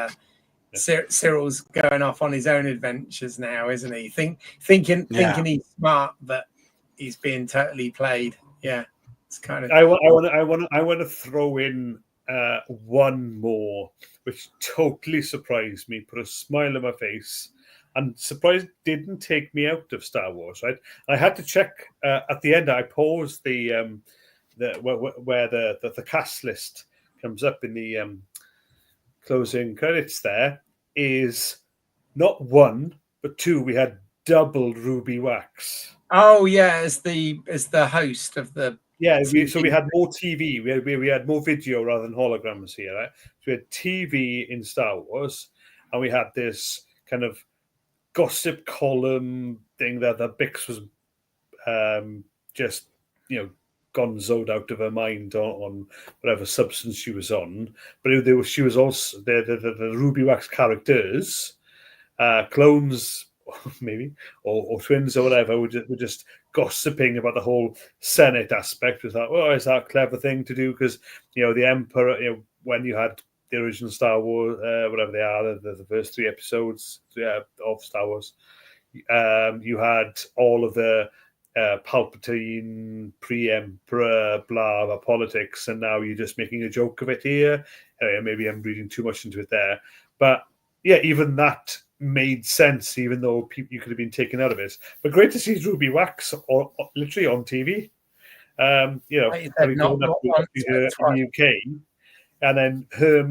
Cyril's going off on his own adventures now, isn't he? Thinking he's smart, but he's being totally played. Yeah, it's kind of.
I want to throw in one more, which totally surprised me, put a smile on my face, and surprised didn't take me out of Star Wars. Right, I had to check at the end. I paused where the cast list comes up in the closing credits. There is not one but two. We had double Ruby Wax.
Oh yeah, as the host of the.
Yeah, so we had more TV. We had more video rather than holograms here. Right? So we had TV in Star Wars, and we had this kind of gossip column thing that the Bix was just gonzoed out of her mind on whatever substance she was on. But she was also the Ruby Wax characters, clones maybe, or twins or whatever, were just gossiping about the whole Senate aspect. We thought, well, is that a clever thing to do? Because the Emperor, when you had the original Star Wars, whatever they are, the first 3 episodes of Star Wars, you had all of the Palpatine, pre-Emperor, blah politics, and now you're just making a joke of it here. Maybe I'm reading too much into it there, but yeah, even that made sense, even though you could have been taken out of it. But great to see Ruby Wax literally on TV. Having grown up in the UK, and then her.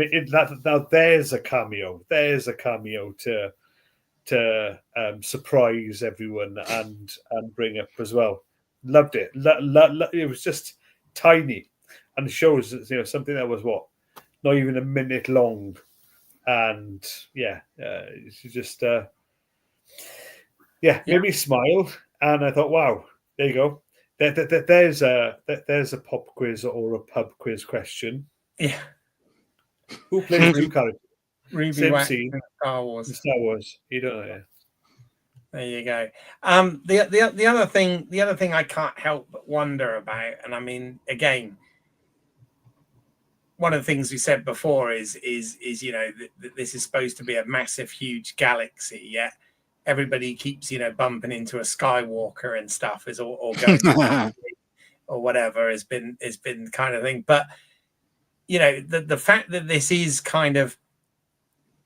Now there's a cameo. There's a cameo to surprise everyone and bring up as well. Loved it. It was just tiny, and it shows something that was not even a minute long, and she just made me smile, and I thought, wow, there you go. There's a pop quiz or a pub quiz question.
Yeah.
Who plays 2 characters?
Ruby Wax in Star Wars.
Star Wars. You don't know. Yeah.
There you go. The other thing I can't help but wonder about, and I mean, again, one of the things we said before is this is supposed to be a massive, huge galaxy. Yet everybody keeps bumping into a Skywalker and stuff or going or whatever has been kind of thing. But the fact that this is kind of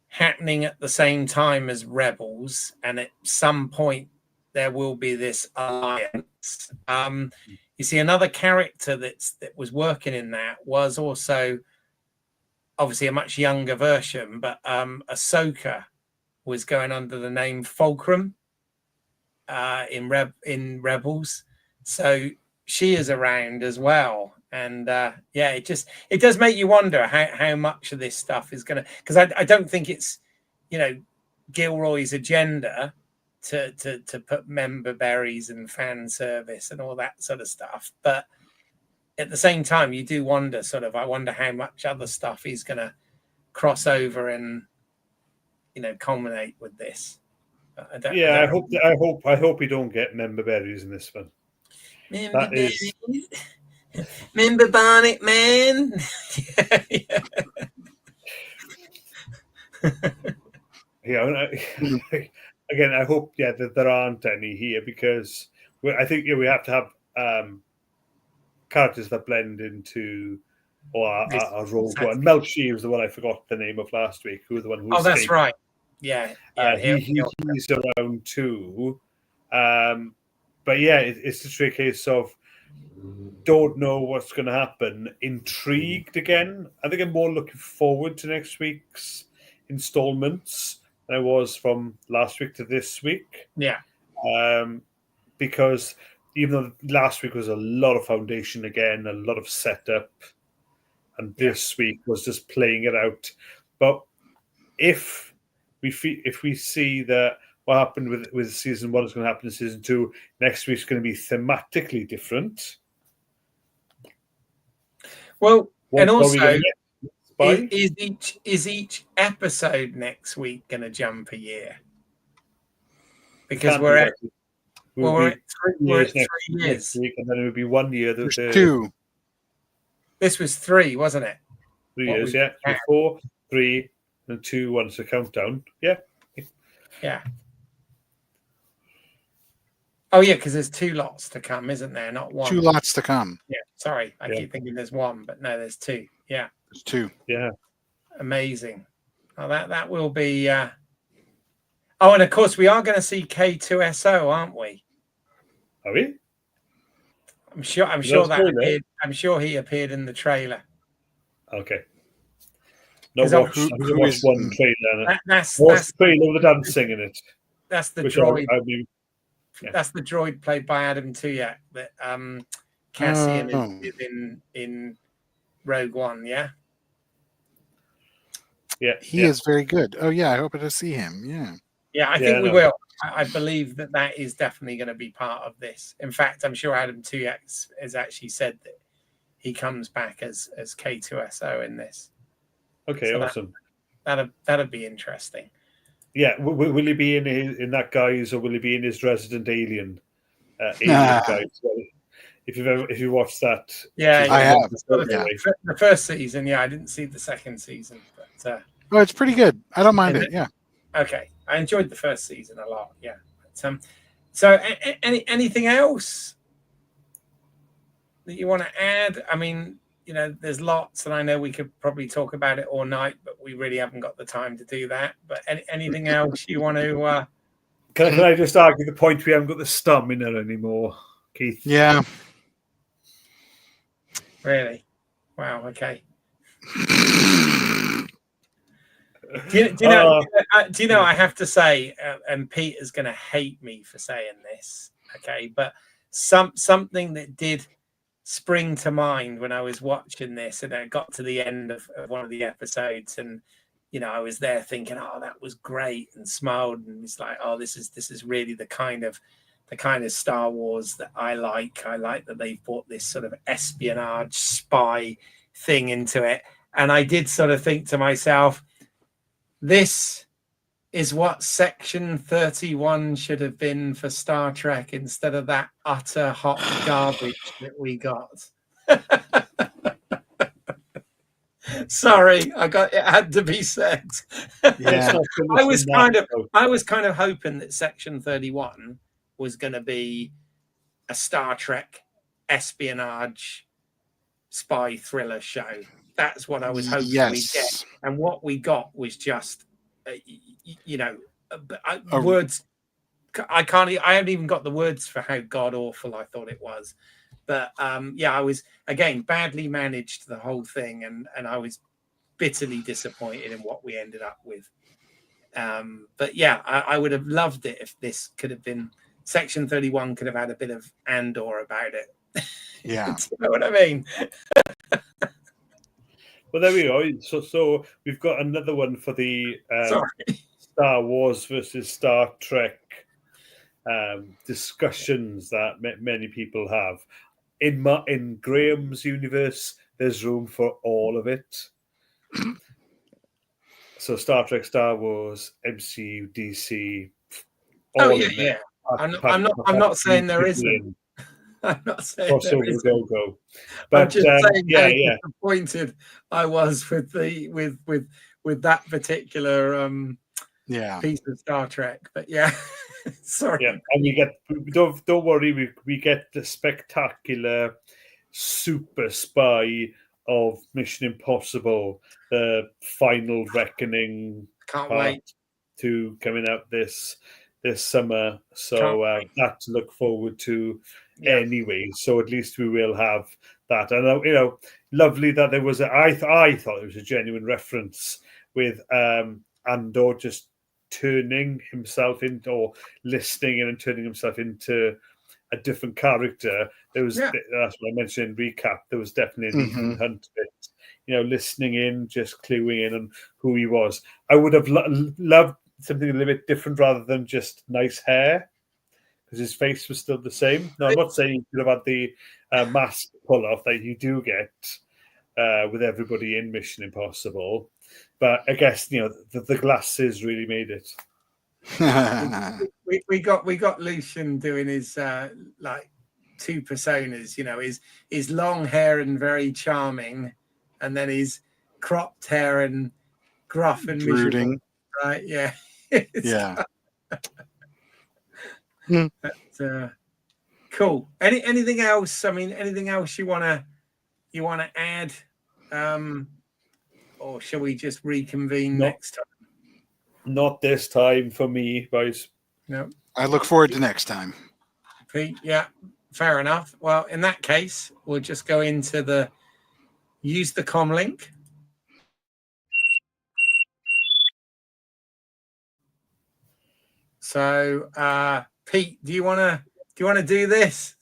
happening at the same time as Rebels, and at some point there will be this alliance. You see, another character that was working in that was also obviously a much younger version, but Ahsoka was going under the name Fulcrum in Rebels, so she is around as well. And it does make you wonder how much of this stuff is going to, because I don't think it's Gilroy's agenda to put member berries and fan service and all that sort of stuff, but at the same time you do wonder I wonder how much other stuff is going to cross over and culminate with this.
I hope we don't get member berries in this one.
Member berries. Member Barnet, man.
Again, I hope that there aren't any here, because I think we have to have characters that blend into our Rogue One. Melchi was the one I forgot the name of last week. Who was the one who? Oh,
that's right. Yeah.
He's around too. But it's just a case of don't know what's going to happen. Intrigued again. I think I'm more looking forward to next week's installments than I was from last week to this week.
Yeah.
Because even though last week was a lot of foundation again, a lot of setup, and this week was just playing it out. But if we see that what happened with season 1 is going to happen in season 2, next week's going to be thematically different.
Well, and also, is each episode next week going to jump a year? Because we're at 3 years.
Week, and then it would be 1 year.
There's 2.
This was 3, wasn't it?
3 years, yeah. 4, 3, and 2. 1's a countdown. Yeah.
Yeah. Oh, yeah, because there's 2 lots to come, isn't there? Not 1.
2 lots to come.
Yeah, sorry. I keep thinking there's 1, but no, there's 2. Yeah.
There's 2.
Yeah.
Amazing. Oh, that will be... Oh, and of course, we are going to see K2SO, aren't we?
Are we?
I'm sure he appeared in the trailer.
Okay. No, watch one trailer.
That's
the trailer with the dancing in it.
That's the droid. That's the droid played by Adam Tuyat that Cassian is in Rogue One. Yeah.
Yeah, he is very good. Oh yeah, I hope to see him. Yeah.
Yeah, I think we will. I believe that is definitely going to be part of this. In fact, I'm sure Adam 2X has actually said that he comes back as K2SO in this.
Okay,
So
awesome.
That'd be interesting.
Yeah, will he be in that guise, or will he be in his resident alien guise? If you watched that,
Yeah,
I have.
The first season. Yeah, I didn't see the second season, but
oh, it's pretty good. I don't mind it. Yeah.
Okay, I enjoyed the first season a lot. Yeah. But, so anything else that you want to add? I mean, there's lots, and I know we could probably talk about it all night, but we really haven't got the time to do that. But anything else you want to?
Can I just argue the point we haven't got the stamina anymore, Keith?
Yeah.
Really? Wow. Okay. Do you know? I have to say, and Pete is going to hate me for saying this. Okay, but something that did spring to mind when I was watching this, and I got to the end of one of the episodes, and I was there thinking, "Oh, that was great," and smiled, and it's like, "Oh, this is really the kind of Star Wars that I like. I like that they brought this sort of espionage spy thing into it." And I did sort of think to myself, this is what Section 31 should have been for Star Trek instead of that utter hot garbage that we got. Sorry, it had to be said.
Yeah.
I was kind of hoping that Section 31 was going to be a Star Trek espionage spy thriller show. That's what I was hoping we'd get, and what we got was just, words. I haven't even got the words for how god awful I thought it was, but I was again badly managed the whole thing, and I was bitterly disappointed in what we ended up with. But yeah, I would have loved it if this could have been Section 31. Could have had a bit of Andor about it.
Yeah.
You know what I mean?
Well, there we go. So we've got another one for the Star Wars versus Star Trek discussions that many people have. In Graham's universe, there's room for all of it. So Star Trek, Star Wars, MCU, DC, all in there.
I'm not saying there isn't. I'm not saying there isn't.
Go. But
I'm just saying how disappointed I was with that particular piece of Star Trek. But yeah, sorry.
Yeah, and we get don't worry, we get the spectacular super spy of Mission Impossible, the Final Reckoning.
Can't wait
to coming out this summer. So that to look forward to. Yeah. Anyway, so at least we will have that, and lovely that there was. I thought it was a genuine reference with Andor just turning himself into, or listening in and turning himself into a different character. There was that's what I mentioned in recap. There was definitely an Ethan Hunt bit, listening in, just cluing in on who he was. I would have loved something a little bit different rather than just nice hair, because his face was still the same. No, I'm not saying you could have had the mask pull-off that you do get with everybody in Mission Impossible. But I guess, the glasses really made it.
we got Lucian doing his two personas, his long hair and very charming, and then his cropped hair and gruff and
brooding.
Right? Yeah.
Yeah.
But, cool. Anything else? I mean, anything else you wanna add? Or shall we just reconvene next time?
Not this time for me, guys.
No.
I look forward to next time.
Pete, yeah, fair enough. Well, in that case, we'll just go into use the com link. So, Pete, do you want to do this?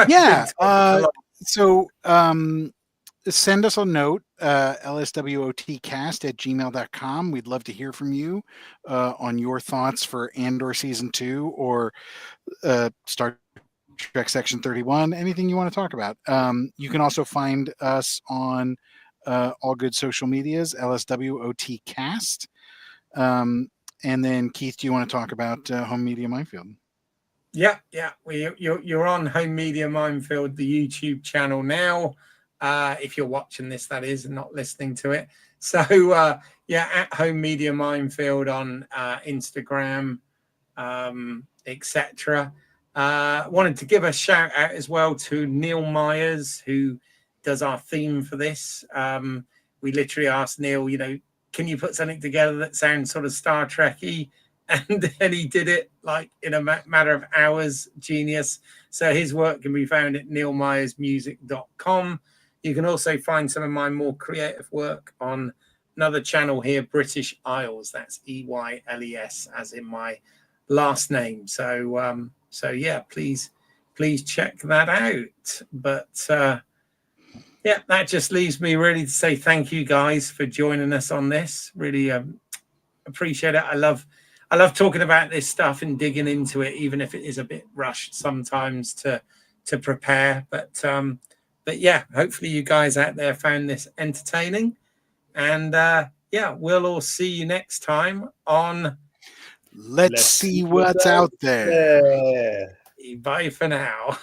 Yeah. So send us a note, lswotcast@gmail.com. We'd love to hear from you on your thoughts for Andor Season 2 or Star Trek Section 31, anything you want to talk about. You can also find us on all good social medias, LSWOTcast. And then, Keith, do you want to talk about Home Media Minefield?
Yeah. You're on Home Media Minefield, the YouTube channel now. If you're watching this, that is, and not listening to it. So, at Home Media Minefield on Instagram, etc. Wanted to give a shout out as well to Neil Myers, who does our theme for this. We literally asked Neil, can you put something together that sounds sort of Star Trek-y? And then he did it like in a matter of hours. Genius. So his work can be found at neilmyersmusic.com. You can also find some of my more creative work on another channel here, British Isles. That's EYLES, as in my last name. So yeah, please check that out. But that just leaves me really to say thank you guys for joining us on this. Really appreciate it. I love talking about this stuff and digging into it, even if it is a bit rushed sometimes to prepare. But yeah, hopefully you guys out there found this entertaining. And we'll all see you next time on
Let's see what's out there.
Bye for now.